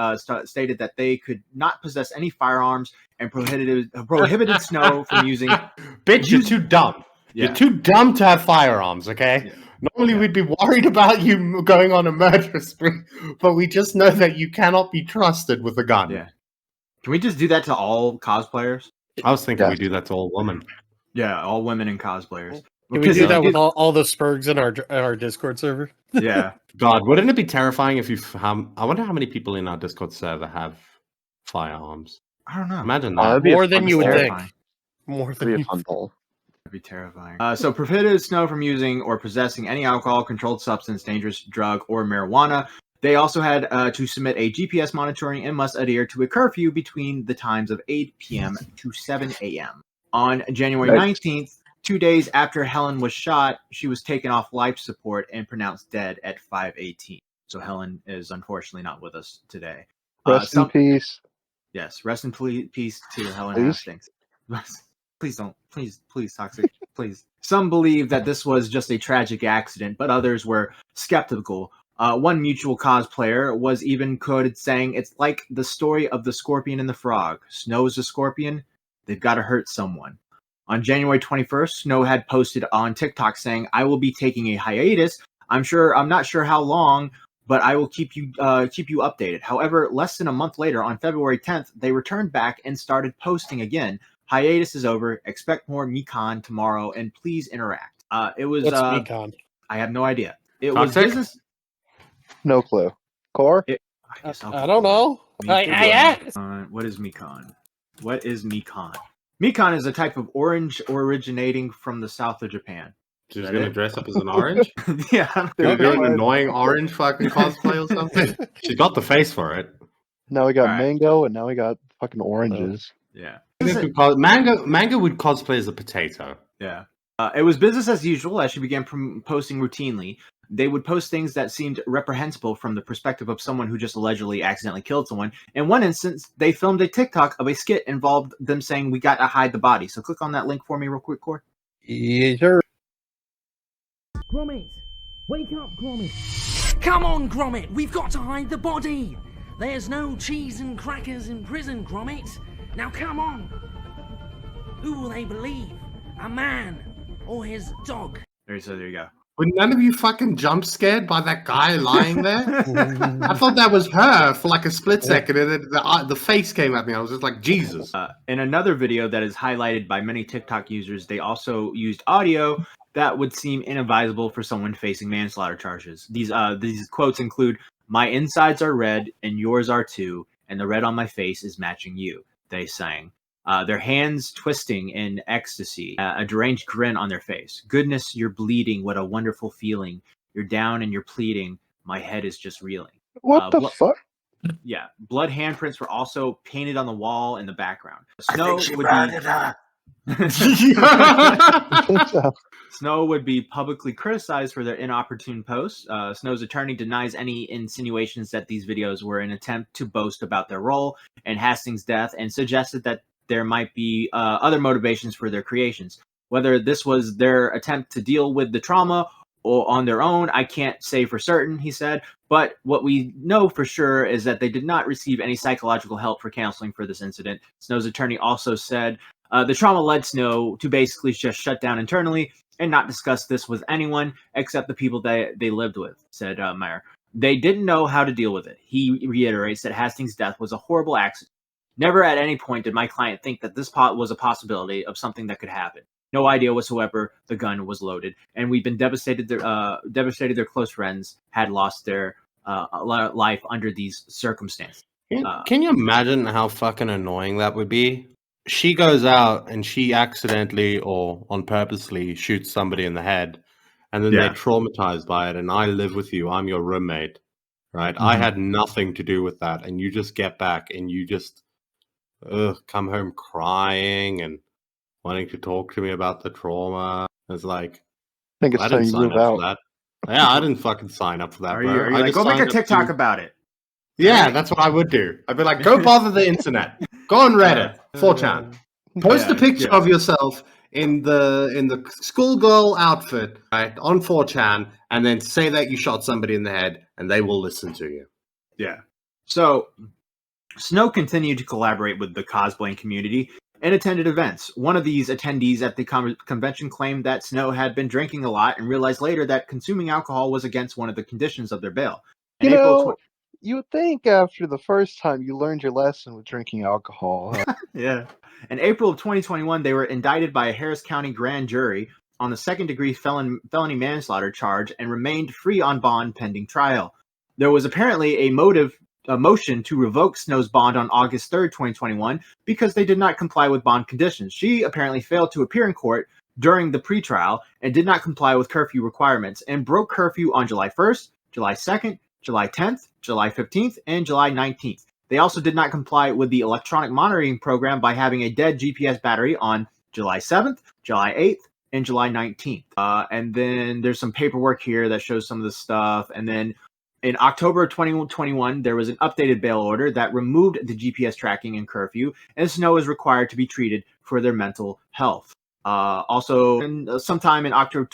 [SPEAKER 4] that they could not possess any firearms and prohibited Snow from using.
[SPEAKER 3] Bitch, you're too dumb. Yeah. You're too dumb to have firearms, okay? Yeah. Normally we'd be worried about you going on a murder spree, but we just know that you cannot be trusted with a gun.
[SPEAKER 4] Yeah. Can we just do that to all cosplayers?
[SPEAKER 3] I was thinking we do that to all women.
[SPEAKER 4] Yeah, all women and cosplayers.
[SPEAKER 1] Can we do that with all the Spurgs in our Discord server?
[SPEAKER 4] Yeah.
[SPEAKER 3] God, wouldn't it be terrifying if you... I wonder how many people in our Discord server have firearms.
[SPEAKER 4] I don't know.
[SPEAKER 3] Imagine that.
[SPEAKER 1] More than you would think. More than
[SPEAKER 2] a fun poll.
[SPEAKER 4] That'd be terrifying. So prohibited Snow from using or possessing any alcohol, controlled substance, dangerous drug, or marijuana. They also had to submit a GPS monitoring and must adhere to a curfew between the times of 8 p.m. to 7 a.m. On January 19th, 2 days after Helen was shot, she was taken off life support and pronounced dead at 5:18. So Helen is unfortunately not with us today.
[SPEAKER 2] Rest in peace.
[SPEAKER 4] Yes, rest in peace to Helen Hastings. Please don't. Please, Toxic. Please. Some believe that this was just a tragic accident, but others were skeptical. One mutual cosplayer was even quoted saying, "It's like the story of the scorpion and the frog. Snow is a scorpion. They've got to hurt someone." On January 21st, Snow had posted on TikTok saying, "I will be taking a hiatus. I'm not sure how long, but I will keep you updated. However, less than a month later, on February 10th, they returned back and started posting again. Hiatus is over. Expect more Mekon tomorrow, and please interact. It was
[SPEAKER 1] What's Mekon?
[SPEAKER 4] I have no idea. It
[SPEAKER 3] Toxic?
[SPEAKER 4] was business.
[SPEAKER 2] No clue. Core?
[SPEAKER 1] I don't know.
[SPEAKER 4] What is Mekon? What is Mekon? Mekon is a type of orange originating from the south of Japan.
[SPEAKER 3] She's going to dress up as an orange?
[SPEAKER 4] Yeah.
[SPEAKER 3] Dude, do an annoying orange fucking cosplay or something? She's got the face for it.
[SPEAKER 2] Now we got
[SPEAKER 4] All right.
[SPEAKER 2] mango, and now we got fucking oranges.
[SPEAKER 4] Yeah.
[SPEAKER 3] Mango would cosplay as a potato.
[SPEAKER 4] Yeah. It was business as usual as she began posting routinely. They would post things that seemed reprehensible from the perspective of someone who just allegedly accidentally killed someone. In one instance, they filmed a TikTok of a skit involved them saying, "We gotta hide the body." So click on that link for me real quick, Core.
[SPEAKER 1] Yeah, sure.
[SPEAKER 8] Gromit! Wake up, Gromit! Come on, Gromit! We've got to hide the body! There's no cheese and crackers in prison, Gromit! Now come on! Who will they believe? A man or his dog?
[SPEAKER 4] There you go.
[SPEAKER 3] Were none of you fucking jump scared by that guy lying there? I thought that was her for like a split second, and then the face came at me. I was just like, Jesus.
[SPEAKER 4] In another video that is highlighted by many TikTok users, they also used audio that would seem inadvisable for someone facing manslaughter charges. These quotes include, "My insides are red and yours are too, and the red on my face is matching you," they sang. Their hands twisting in ecstasy, a deranged grin on their face. "Goodness, you're bleeding. What a wonderful feeling. You're down and you're pleading. My head is just reeling."
[SPEAKER 2] What the fuck?
[SPEAKER 4] Yeah, blood handprints were also painted on the wall in the background. Snow would be publicly criticized for their inopportune posts. Snow's attorney denies any insinuations that these videos were an attempt to boast about their role in Hastings' death, and suggested that there might be other motivations for their creations. Whether this was their attempt to deal with the trauma or on their own, I can't say for certain, he said. But what we know for sure is that they did not receive any psychological help for counseling for this incident. Snow's attorney also said the trauma led Snow to basically just shut down internally and not discuss this with anyone except the people that they lived with, said Meyer. They didn't know how to deal with it. He reiterates that Hastings' death was a horrible accident. Never at any point did my client think that this was a possibility of something that could happen. No idea whatsoever the gun was loaded, and we've been devastated. Their close friends had lost their life under these circumstances.
[SPEAKER 3] Can you imagine how fucking annoying that would be? She goes out and she accidentally or on purposely shoots somebody in the head, and then they're traumatized by it. And I live with you. I'm your roommate, right? I had nothing to do with that, and you just get back and you just come home crying and wanting to talk to me about the trauma. It's like,
[SPEAKER 2] I think it's time you move out.
[SPEAKER 3] for that. Yeah, I didn't fucking sign up for that,
[SPEAKER 4] Are
[SPEAKER 3] bro.
[SPEAKER 4] you like, go make a TikTok about it?
[SPEAKER 3] Yeah, that's what I would do. I'd be like, go bother the internet. Go on Reddit, 4chan. Post a picture of yourself in the schoolgirl outfit, right, on 4chan, and then say that you shot somebody in the head, and they will listen to you.
[SPEAKER 4] Yeah. So Snow continued to collaborate with the cosplaying community and attended events. One of these attendees at the convention claimed that Snow had been drinking a lot and realized later that consuming alcohol was against one of the conditions of their bail.
[SPEAKER 2] You would think after the first time you learned your lesson with drinking alcohol.
[SPEAKER 4] Yeah. In April of 2021, they were indicted by a Harris County grand jury on the second-degree felony manslaughter charge and remained free on bond pending trial. There was apparently a motion to revoke Snow's bond on August 3rd, 2021, because they did not comply with bond conditions. She apparently failed to appear in court during the pretrial and did not comply with curfew requirements and broke curfew on July 1st, July 2nd, July 10th, July 15th, and July 19th. They also did not comply with the electronic monitoring program by having a dead GPS battery on July 7th, July 8th, and July 19th. And then there's some paperwork here that shows some of the stuff. And then in October of 2021, there was an updated bail order that removed the GPS tracking and curfew, and Snow is required to be treated for their mental health. Also, sometime in October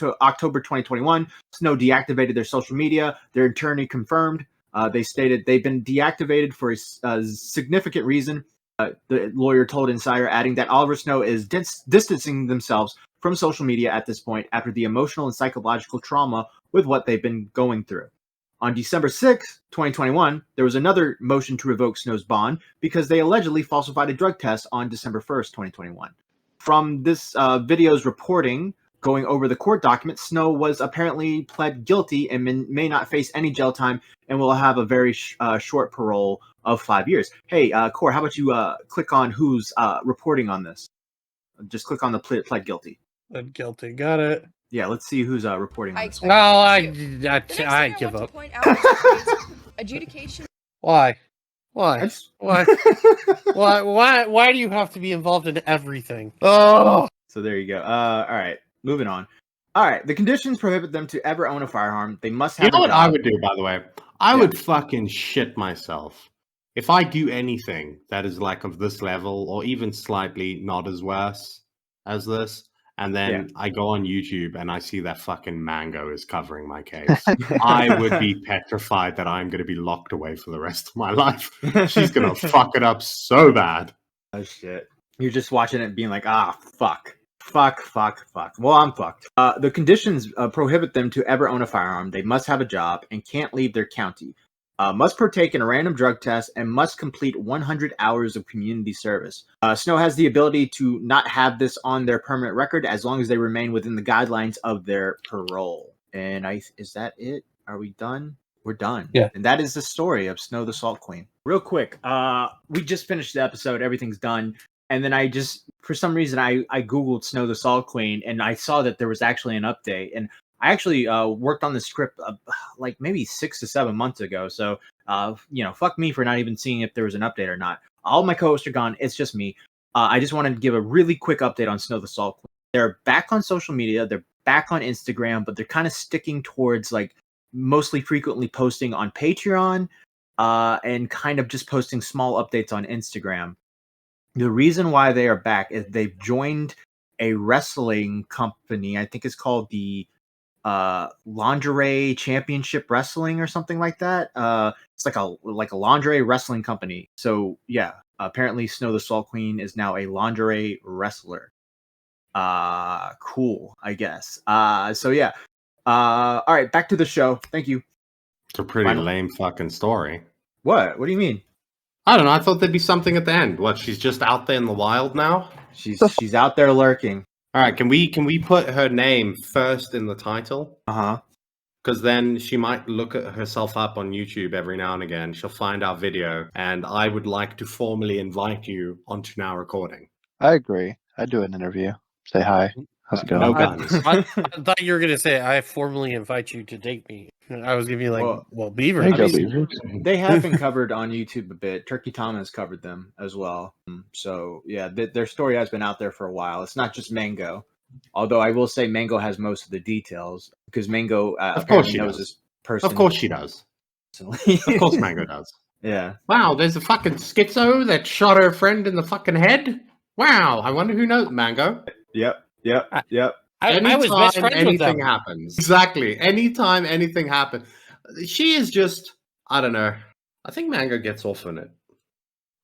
[SPEAKER 4] 2021, Snow deactivated their social media. Their attorney confirmed. They stated they've been deactivated for a significant reason. The lawyer told Insider, adding that Oliver Snow is distancing themselves from social media at this point after the emotional and psychological trauma with what they've been going through. On December 6, 2021, there was another motion to revoke Snow's bond because they allegedly falsified a drug test on December 1st, 2021. From this video's reporting, going over the court documents, Snow was apparently pled guilty and may not face any jail time and will have a very short parole of 5 years. Hey, Core, how about you click on who's reporting on this? Just click on the pled guilty.
[SPEAKER 1] Pled guilty. Got it.
[SPEAKER 4] Yeah, let's see who's reporting on this.
[SPEAKER 1] Well, I give up.
[SPEAKER 5] Adjudication.
[SPEAKER 1] Why? Why? Why do you have to be involved in everything? Oh.
[SPEAKER 4] So there you go. All right, moving on. All right, the conditions prohibit them to ever own a firearm. They must have.
[SPEAKER 3] You know what
[SPEAKER 4] job.
[SPEAKER 3] I would do, by the way? I would fucking shit myself if I do anything that is like of this level, or even slightly not as worse as this. And then I go on YouTube and I see that fucking Mango is covering my case. I would be petrified that I'm going to be locked away for the rest of my life. She's going to fuck it up so bad.
[SPEAKER 4] Oh, shit. You're just watching it being like, fuck. Well, I'm fucked. The conditions prohibit them to ever own a firearm. They must have a job and can't leave their county. Must partake in a random drug test and must complete 100 hours of community service. Snow has the ability to not have this on their permanent record as long as they remain within the guidelines of their parole. And is that it? Are we done? We're done.
[SPEAKER 1] Yeah.
[SPEAKER 4] And that is the story of Snow the Salt Queen. Real quick, we just finished the episode. Everything's done. And then I just, for some reason, I Googled Snow the Salt Queen and I saw that there was actually an update. And I actually worked on the script like maybe 6 to 7 months ago. So, fuck me for not even seeing if there was an update or not. All my co-hosts are gone. It's just me. I just wanted to give a really quick update on Snow the Salt Queen. They're back on social media. They're back on Instagram, but they're kind of sticking towards like mostly frequently posting on Patreon and kind of just posting small updates on Instagram. The reason why they are back is they've joined a wrestling company. I think it's called the Lingerie Championship Wrestling or something like that. It's like a lingerie wrestling company. So yeah, apparently Snow the Salt Queen is now a lingerie wrestler. Cool, I guess. So yeah. All right, back to the show. Thank you.
[SPEAKER 3] It's a pretty lame fucking story.
[SPEAKER 4] What do you mean?
[SPEAKER 3] I don't know. I thought there'd be something at the end. What? She's just out there in the wild now.
[SPEAKER 4] She's out there lurking.
[SPEAKER 3] All right, can we put her name first in the title? Because then she might look at herself up on YouTube every now and again. She'll find our video, and I would like to formally invite you onto now recording.
[SPEAKER 2] I agree. I'd do an interview. Say hi. How's it going?
[SPEAKER 3] No guns.
[SPEAKER 1] I thought you were gonna say I formally invite you to date me. I was gonna be like, well, Beaver.
[SPEAKER 2] There you go, Beaver.
[SPEAKER 4] They have been covered on YouTube a bit. Turkey Tom has covered them as well. So yeah, their story has been out there for a while. It's not just Mango, although I will say Mango has most of the details because Mango
[SPEAKER 3] of course she
[SPEAKER 4] knows
[SPEAKER 3] does.
[SPEAKER 4] this person.
[SPEAKER 3] Of course she does. Of course Mango does.
[SPEAKER 4] Yeah.
[SPEAKER 3] Wow, there's a fucking schizo that shot her friend in the fucking head. Wow, I wonder who knows Mango.
[SPEAKER 4] Yep.
[SPEAKER 1] I was best friends with them.
[SPEAKER 3] Anything happens. Exactly. Anytime anything happens. She is just, I don't know. I think Mango gets off on it.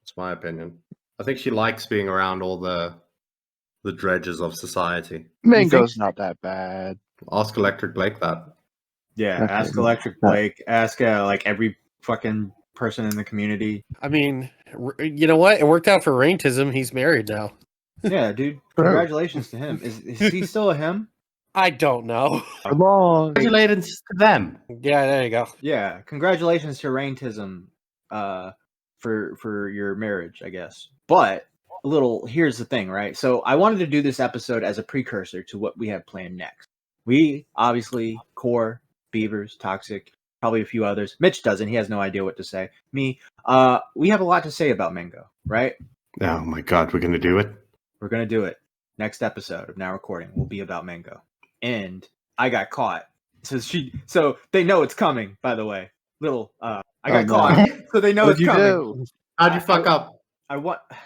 [SPEAKER 3] That's my opinion. I think she likes being around all the dredges of society.
[SPEAKER 2] Mango's not that bad.
[SPEAKER 3] Ask Electric Blake that.
[SPEAKER 4] Yeah,
[SPEAKER 2] Okay.
[SPEAKER 4] ask Electric Blake. Ask like every fucking person in the community.
[SPEAKER 1] I mean, you know what? It worked out for Raintism. He's married now.
[SPEAKER 4] Yeah, dude. Congratulations to him. Is he still a him?
[SPEAKER 1] I don't know.
[SPEAKER 2] Come on.
[SPEAKER 3] Congratulations to them.
[SPEAKER 1] Yeah, there you go.
[SPEAKER 4] Yeah, congratulations to Raintism for your marriage, I guess. But here's the thing, right? So I wanted to do this episode as a precursor to what we have planned next. We obviously, Core, Beavers, Toxic, probably a few others. Mitch doesn't. He has no idea what to say. Me, we have a lot to say about Mango, right?
[SPEAKER 3] Oh my god, we're gonna do it.
[SPEAKER 4] We're going to do it. Next episode of Now Recording will be about Mango. And I got caught. So they know it's coming, by the way. I got caught. So they know it's coming.
[SPEAKER 3] How'd you fuck up?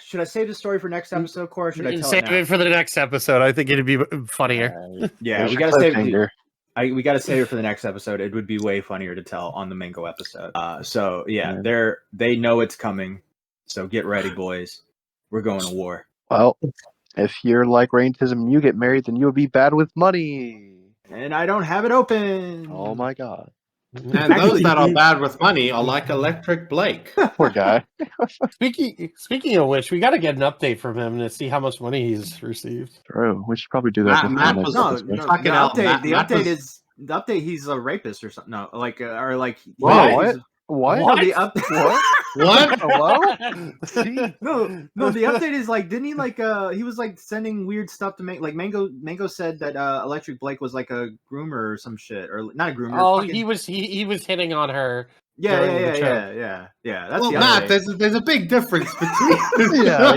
[SPEAKER 4] Should I save the story for next episode, Cora? Or should I tell
[SPEAKER 1] Save
[SPEAKER 4] it now?
[SPEAKER 1] it for the next episode. I think it'd be funnier.
[SPEAKER 4] Yeah, we got to save it. We got to save it for the next episode. It would be way funnier to tell on the Mango episode. So yeah, they know it's coming. So get ready, boys. We're going to war.
[SPEAKER 2] Well, if you're like Raintism and you get married, then you would be bad with money.
[SPEAKER 4] And I don't have it open.
[SPEAKER 2] Oh my god.
[SPEAKER 3] And those that are bad with money are like Electric Blake.
[SPEAKER 2] Poor guy.
[SPEAKER 1] Speaking of which, we got to get an update from him to see how much money he's received.
[SPEAKER 2] True. We should probably do that.
[SPEAKER 3] Matt
[SPEAKER 2] before
[SPEAKER 3] was-
[SPEAKER 2] next
[SPEAKER 4] No,
[SPEAKER 2] episode.
[SPEAKER 4] no,
[SPEAKER 3] Fucking
[SPEAKER 4] the
[SPEAKER 3] hell,
[SPEAKER 4] update.
[SPEAKER 3] Matt-
[SPEAKER 4] The
[SPEAKER 3] Matt
[SPEAKER 4] update
[SPEAKER 3] was-
[SPEAKER 4] is the update. He's a rapist or something. No, like or like.
[SPEAKER 2] Whoa,
[SPEAKER 4] yeah,
[SPEAKER 2] what?
[SPEAKER 4] he's-
[SPEAKER 2] What?
[SPEAKER 4] No, the
[SPEAKER 2] What?
[SPEAKER 3] What?
[SPEAKER 2] Hello?
[SPEAKER 4] no, the update is like, didn't he like he was like sending weird stuff to Mango said that Electric Blake was like a groomer or some shit, or not a groomer.
[SPEAKER 1] Oh,
[SPEAKER 4] fucking-
[SPEAKER 1] he was hitting on her.
[SPEAKER 4] yeah,
[SPEAKER 1] during the
[SPEAKER 4] yeah,
[SPEAKER 1] trip.
[SPEAKER 4] yeah. That's
[SPEAKER 3] Well,
[SPEAKER 4] the
[SPEAKER 3] Matt,
[SPEAKER 4] update.
[SPEAKER 3] there's a big difference between.
[SPEAKER 2] Yeah,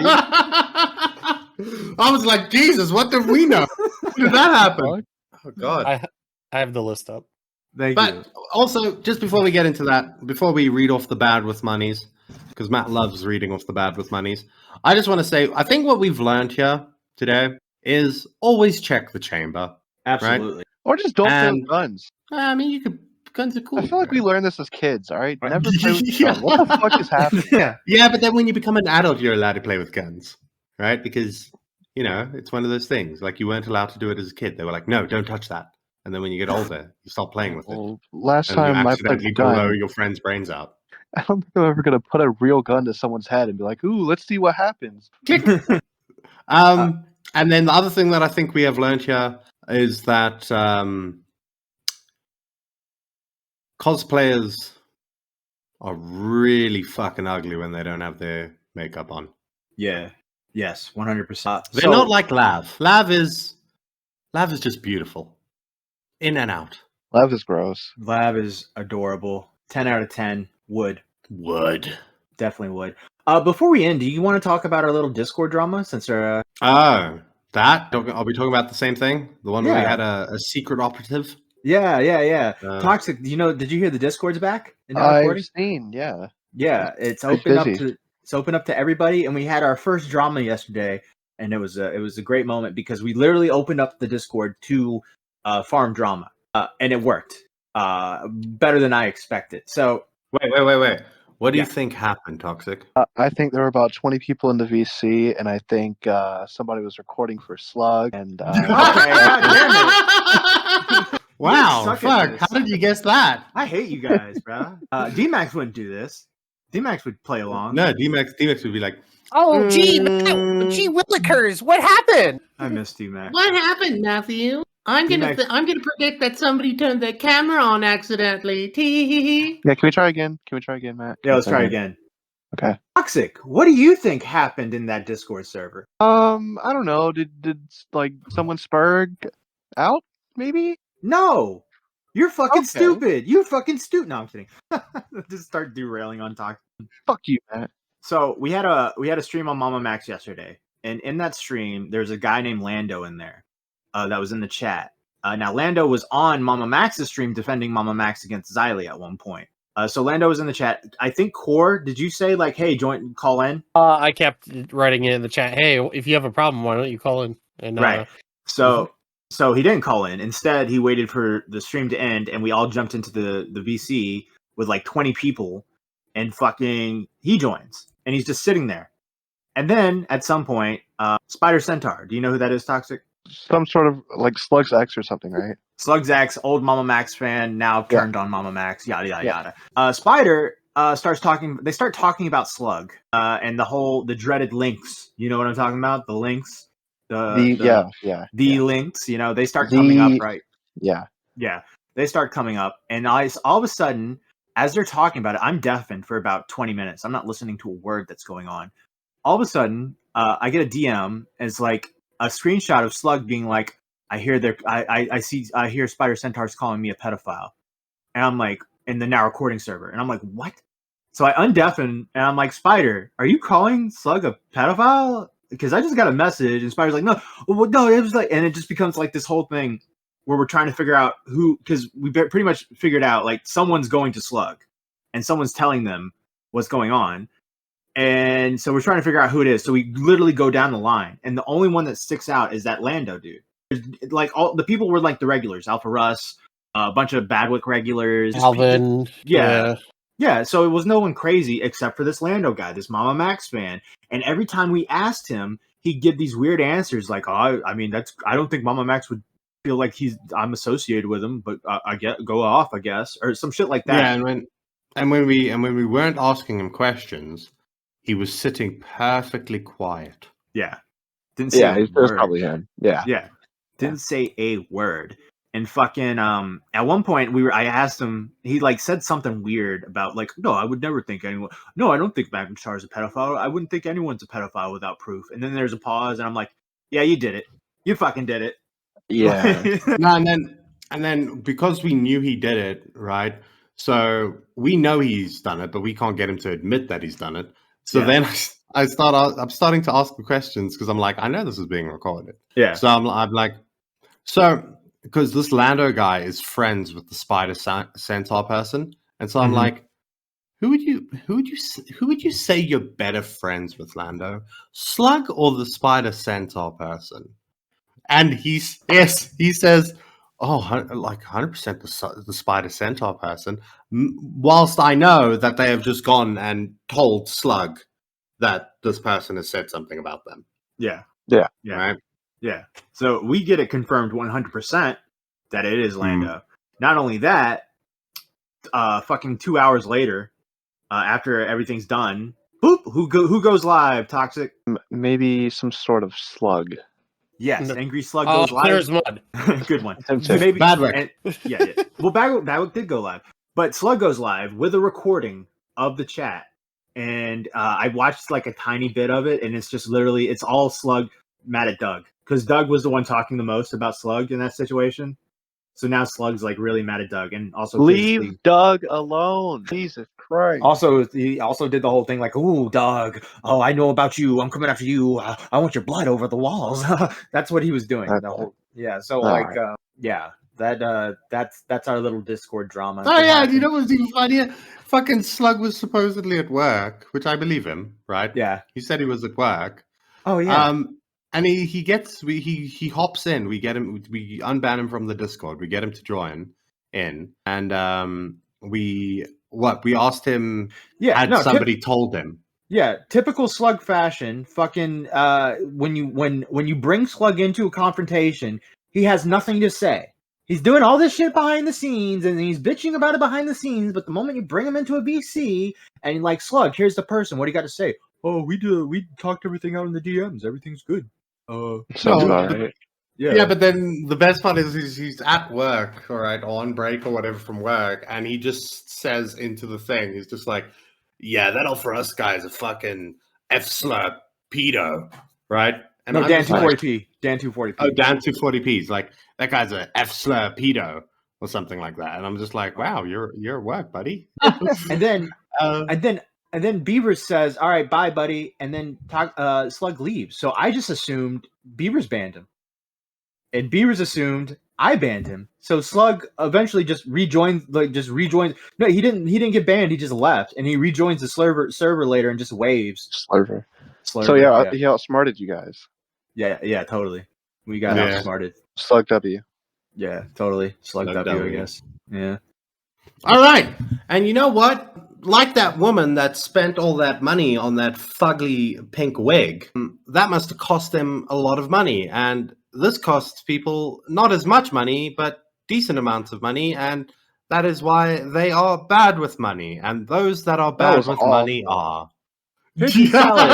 [SPEAKER 3] I was like, Jesus, what did we know? When did that happen? Oh God.
[SPEAKER 1] I have the list up.
[SPEAKER 4] Thank
[SPEAKER 3] But
[SPEAKER 4] you.
[SPEAKER 3] also, just before we get into that, before we read off the bad with monies, because Matt loves reading off the bad with monies, I just want to say, I think what we've learned here today is always check the chamber.
[SPEAKER 4] Absolutely.
[SPEAKER 2] Or just don't play
[SPEAKER 3] And-
[SPEAKER 2] with guns.
[SPEAKER 3] I mean, you could. Guns are cool.
[SPEAKER 2] I feel like we
[SPEAKER 3] right?
[SPEAKER 2] learned this as kids, all right?
[SPEAKER 3] Right.
[SPEAKER 2] Never play with
[SPEAKER 3] Yeah.
[SPEAKER 2] guns. What the fuck is happening?
[SPEAKER 4] Yeah.
[SPEAKER 3] Yeah, but then when you become an adult, you're allowed to play with guns, right? Because, it's one of those things. Like, you weren't allowed to do it as a kid. They were like, no, don't touch that. And then when you get older, you start playing with it.
[SPEAKER 2] Well, last
[SPEAKER 3] And you
[SPEAKER 2] time I played
[SPEAKER 3] accidentally
[SPEAKER 2] with a gun,
[SPEAKER 3] blow your friend's brains out.
[SPEAKER 2] I don't think I'm ever going to put a real gun to someone's head and be like, ooh, let's see what happens.
[SPEAKER 3] And then the other thing that I think we have learned here is that cosplayers are really fucking ugly when they don't have their makeup on.
[SPEAKER 4] Yeah. Yes. 100%.
[SPEAKER 3] They're not like Lav. Lav is just beautiful, in and out.
[SPEAKER 2] Love is gross.
[SPEAKER 4] Lab is adorable. 10 out of 10. Would. Definitely would. Before we end, do you want to talk about our little Discord drama? Since our
[SPEAKER 3] Oh, that? Are we talking about the same thing? The one where we
[SPEAKER 4] Yeah.
[SPEAKER 3] had a secret operative?
[SPEAKER 4] yeah.
[SPEAKER 3] Uh,
[SPEAKER 4] Toxic. Did you hear the Discord's back? In the
[SPEAKER 2] I've
[SPEAKER 4] recording?
[SPEAKER 2] seen, yeah.
[SPEAKER 4] Yeah, it's
[SPEAKER 2] It's
[SPEAKER 4] open up
[SPEAKER 2] busy.
[SPEAKER 4] to everybody, and we had our first drama yesterday, and it was a great moment because we literally opened up the Discord to farm drama, and it worked better than I expected. So
[SPEAKER 3] Wait. What do you
[SPEAKER 4] Yeah.
[SPEAKER 3] think happened, Toxic?
[SPEAKER 2] I think there were about 20 people in the VC, and I think somebody was recording for Slug. And
[SPEAKER 4] Okay, God
[SPEAKER 3] Wow,
[SPEAKER 4] suck at
[SPEAKER 3] fuck.
[SPEAKER 4] this.
[SPEAKER 3] How did you guess that?
[SPEAKER 4] I hate you guys, bro. D-Max wouldn't do this. D-Max would play along.
[SPEAKER 3] No, D-Max would be like,
[SPEAKER 1] Oh, gee
[SPEAKER 3] Mm.
[SPEAKER 1] Willikers, what happened?
[SPEAKER 4] I miss D-Max.
[SPEAKER 9] What happened, Matthew? I'm gonna
[SPEAKER 4] D-Max.
[SPEAKER 9] I'm gonna predict that somebody turned their camera on accidentally. Tee.
[SPEAKER 2] yeah, can we try again? Matt?
[SPEAKER 4] Yeah, let's try again.
[SPEAKER 2] Okay.
[SPEAKER 4] Toxic. What do you think happened in that Discord server?
[SPEAKER 2] I don't know. Did like someone spurg out? Maybe.
[SPEAKER 4] No, you're fucking
[SPEAKER 2] Okay.
[SPEAKER 4] stupid. You fucking stupid. No, I'm kidding. Just start derailing on Toxic.
[SPEAKER 2] Fuck you, Matt.
[SPEAKER 4] So we had a stream on Mama Max yesterday, and in that stream, there's a guy named Lando in there that was in the chat. Now Lando was on Mama Max's stream defending Mama Max against Xylee at one point. So Lando was in the chat. I think Core, did you say like, hey, call in?
[SPEAKER 1] I kept writing it in the chat. Hey, if you have a problem, why don't you call in? And
[SPEAKER 4] Right. So he didn't call in. Instead, he waited for the stream to end, and we all jumped into the VC with like 20 people, and fucking he joins, and he's just sitting there. And then at some point, Spider Centaur. Do you know who that is, Toxic?
[SPEAKER 2] Some sort of like Slug's X or something, right?
[SPEAKER 4] Slugzax, old Mama Max fan, now
[SPEAKER 2] Yeah.
[SPEAKER 4] turned on Mama Max, yada yada
[SPEAKER 2] Yeah.
[SPEAKER 4] yada. Spider starts talking. They start talking about Slug and the dreaded links. You know what I'm talking about? The links. The links. They start coming up, right?
[SPEAKER 2] Yeah.
[SPEAKER 4] Yeah, they start coming up, and all of a sudden, as they're talking about it, I'm deafened for about 20 minutes. I'm not listening to a word that's going on. All of a sudden, I get a DM as like a screenshot of Slug being like, I hear Spider Centaur's calling me a pedophile. And I'm like, in the now recording server. And I'm like, what? So I undeafen and I'm like, Spider, are you calling Slug a pedophile? Because I just got a message and Spider's like, no, it was like, and it just becomes like this whole thing where we're trying to figure out who, because we pretty much figured out like someone's going to Slug and someone's telling them what's going on. And so we're trying to figure out who it is. So we literally go down the line. And the only one that sticks out is that Lando dude. Like all the people were like the regulars, Alpha Russ, a bunch of Badwick regulars.
[SPEAKER 1] Alvin.
[SPEAKER 4] Yeah. So it was no one crazy except for this Lando guy, this Mama Max fan. And every time we asked him, he'd give these weird answers like, oh, I mean, I don't think Mama Max would feel like I'm associated with him, but I get go off, I guess, or some shit like that.
[SPEAKER 3] Yeah, and when we weren't asking him questions, he was sitting perfectly quiet.
[SPEAKER 4] Yeah. Didn't say
[SPEAKER 2] it was probably him. Yeah.
[SPEAKER 4] Yeah. Didn't say a word. And fucking at one point I asked him, he like said something weird about like, no, I would never think anyone. No, I don't think McIntyre's a pedophile. I wouldn't think anyone's a pedophile without proof. And then there's a pause, and I'm like, yeah, you did it. You fucking did it.
[SPEAKER 2] Yeah.
[SPEAKER 3] No, and then because we knew he did it, right? So we know he's done it, but we can't get him to admit that he's done it. So then I'm starting to ask the questions because I'm like, I know this is being recorded.
[SPEAKER 4] Yeah.
[SPEAKER 3] So I'm like, so because this Lando guy is friends with the spider centaur person, and so I'm like, who would you say you're better friends with, Lando? Slug or the spider centaur person? And he says, oh, like 100% the spider centaur person. Whilst I know that they have just gone and told Slug that this person has said something about them.
[SPEAKER 4] Yeah.
[SPEAKER 3] Right?
[SPEAKER 4] Yeah. So we get it confirmed 100% that it is Lando. Not only that, fucking 2 hours later, after everything's done, boop, who goes live? Toxic?
[SPEAKER 2] Maybe some sort of slug.
[SPEAKER 4] Yes, Angry Slug goes live.
[SPEAKER 1] There's mud.
[SPEAKER 4] Good one.
[SPEAKER 2] Maybe
[SPEAKER 3] Badwick.
[SPEAKER 4] Yeah. Well, Badwick did go live, but Slug goes live with a recording of the chat, and I watched like a tiny bit of it, and it's just literally it's all Slug mad at Doug because Doug was the one talking the most about Slug in that situation. So now Slug's like really mad at Doug, and also
[SPEAKER 2] leave Doug alone. Jesus Christ.
[SPEAKER 4] Also, he also did the whole thing like, "Ooh, Doug! Oh, I know about you. I'm coming after you. I want your blood over the walls." That's what he was doing.
[SPEAKER 2] Okay.
[SPEAKER 4] The whole So that's our little Discord drama.
[SPEAKER 3] Oh yeah, you know what was even funnier? Fucking Slug was supposedly at work, which I believe him, right?
[SPEAKER 4] Yeah,
[SPEAKER 3] he said he was at work.
[SPEAKER 4] Oh yeah.
[SPEAKER 3] And he hops in. We get him. We unban him from the Discord. We get him to join in, and we asked him.
[SPEAKER 4] Yeah,
[SPEAKER 3] had somebody told him.
[SPEAKER 4] Yeah, typical Slug fashion. Fucking when you bring Slug into a confrontation, he has nothing to say. He's doing all this shit behind the scenes, and he's bitching about it behind the scenes. But the moment you bring him into a VC, and you're like, Slug, here's the person. What do you got to say? Oh, we talked everything out in the DMs. Everything's good.
[SPEAKER 2] Sounds about right.
[SPEAKER 3] Yeah, but then the best part is he's at work, all right, on break or whatever from work, and he just says into the thing, he's just like, yeah, that all for us guys a fucking F-slur pedo, right? And
[SPEAKER 4] no,
[SPEAKER 3] I'm
[SPEAKER 4] Dan
[SPEAKER 3] just like,
[SPEAKER 4] 240p. Dan 240p.
[SPEAKER 3] Oh, Dan 240p. He's like, that guy's a F-slur pedo or something like that. And I'm just like, wow, you're at work, buddy.
[SPEAKER 4] and then Beavers says, all right, bye, buddy. And then Slug leaves. So I just assumed Beavers banned him. And Beavers assumed I banned him. So Slug eventually just rejoins. No, he didn't get banned. He just left. And he rejoins the server later and just waves.
[SPEAKER 2] Slurver. So yeah, he outsmarted you guys.
[SPEAKER 4] Yeah, totally. We got outsmarted.
[SPEAKER 2] Slug W.
[SPEAKER 4] Yeah, totally. Slug W, I guess. Yeah.
[SPEAKER 3] All right. And you know what? Like that woman that spent all that money on that fugly pink wig, that must have cost them a lot of money. And this costs people not as much money, but decent amounts of money. And that is why they are bad with money. And those that are bad with money are...
[SPEAKER 4] Pigeon Salad.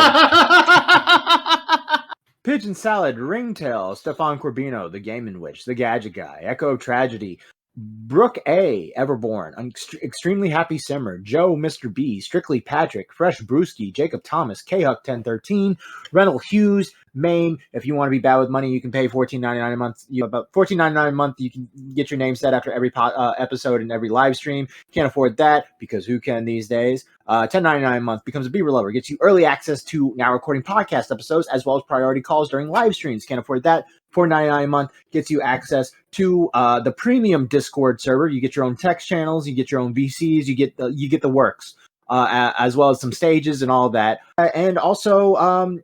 [SPEAKER 4] Pigeon Salad, Ringtail, Stefan Corbino, The Gaming Witch, The Gadget Guy, Echo of Tragedy, Brooke A, Everborn, Extremely Happy Simmer, Joe, Mr. B, Strictly Patrick, Fresh Brewski, Jacob Thomas, K-Huck 1013, Reynold Hughes, Maine. If you want to be bad with money, you can pay $14.99 a month. About $14.99 a month, you can get your name set after every episode and every live stream. Can't afford that because who can these days? $10.99 a month becomes a Beaver Lover. Gets you early access to now recording podcast episodes as well as priority calls during live streams. Can't afford that. $4.99 a month gets you access to the premium Discord server. You get your own text channels, you get your own VCs, you get the works, as well as some stages and all that, and also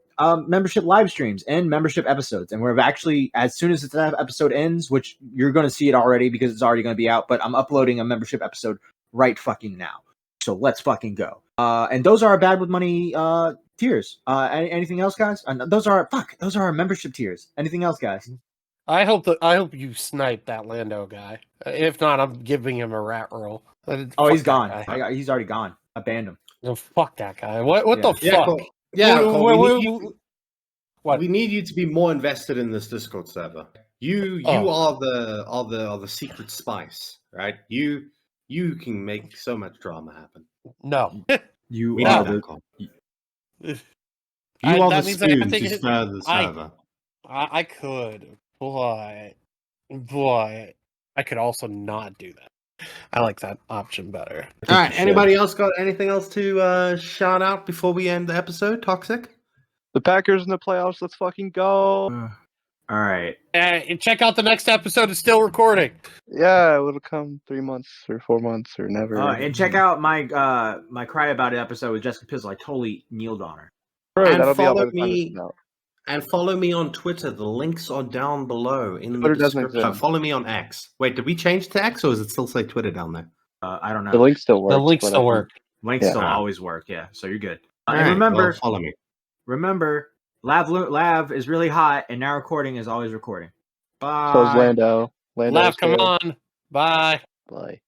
[SPEAKER 4] membership live streams and membership episodes. And we're actually, as soon as this episode ends, which you're going to see it already because it's already going to be out, but I'm uploading a membership episode right fucking now. So let's fucking go. And those are our bad with money tiers. Anything else, guys? Those are our membership tiers. Anything else, guys?
[SPEAKER 1] I hope you snipe that Lando guy. If not, I'm giving him a rat roll.
[SPEAKER 4] Oh,
[SPEAKER 1] Fuck
[SPEAKER 4] he's
[SPEAKER 1] that
[SPEAKER 4] gone.
[SPEAKER 1] guy.
[SPEAKER 4] He's already gone. I banned him.
[SPEAKER 1] No, fuck that guy. What
[SPEAKER 4] Yeah.
[SPEAKER 1] the
[SPEAKER 3] Yeah,
[SPEAKER 1] fuck?
[SPEAKER 3] Cole. Yeah, Cole,
[SPEAKER 1] What?
[SPEAKER 3] we need you to be more invested in this Discord server. You are the secret spice, right? You can make so much drama happen.
[SPEAKER 1] No.
[SPEAKER 4] You
[SPEAKER 3] We
[SPEAKER 4] are
[SPEAKER 3] need that,
[SPEAKER 4] the.
[SPEAKER 3] Cole. You are
[SPEAKER 1] that
[SPEAKER 3] the
[SPEAKER 1] means I have
[SPEAKER 3] spoon
[SPEAKER 1] to
[SPEAKER 3] to
[SPEAKER 1] get-
[SPEAKER 3] stir the server.
[SPEAKER 1] I could, but I could also not do that. I like that option better.
[SPEAKER 3] All right. Anybody else got anything else to shout out before we end the episode? Toxic?
[SPEAKER 2] The Packers in the playoffs. Let's fucking go.
[SPEAKER 4] All right.
[SPEAKER 1] And check out the next episode. It's still recording.
[SPEAKER 2] Yeah, it'll come 3 months or 4 months or never.
[SPEAKER 4] And check out my my Cry About It episode with Jessica Pizzle. I totally kneeled on her.
[SPEAKER 2] Bro,
[SPEAKER 3] And
[SPEAKER 2] that'll be out by
[SPEAKER 3] follow
[SPEAKER 2] the time
[SPEAKER 3] me.
[SPEAKER 2] this is out.
[SPEAKER 3] And follow me on Twitter. The links are down below in
[SPEAKER 2] Twitter
[SPEAKER 3] the
[SPEAKER 2] doesn't
[SPEAKER 3] description.
[SPEAKER 2] exist.
[SPEAKER 3] Follow me on X. Wait, did we change to X or does it still say Twitter down there?
[SPEAKER 4] I don't know.
[SPEAKER 2] The link still works.
[SPEAKER 1] The links
[SPEAKER 2] but
[SPEAKER 1] still
[SPEAKER 2] I think-
[SPEAKER 1] work.
[SPEAKER 4] Links
[SPEAKER 2] Yeah.
[SPEAKER 4] still always work. Yeah, so you're good.
[SPEAKER 3] All
[SPEAKER 4] And
[SPEAKER 3] right,
[SPEAKER 4] remember,
[SPEAKER 3] well, follow me.
[SPEAKER 4] remember, Lav is really hot, and now recording is always recording. Bye.
[SPEAKER 2] So is Lando. Lando's
[SPEAKER 1] Laugh, come
[SPEAKER 2] here.
[SPEAKER 1] on. Bye.
[SPEAKER 2] Bye.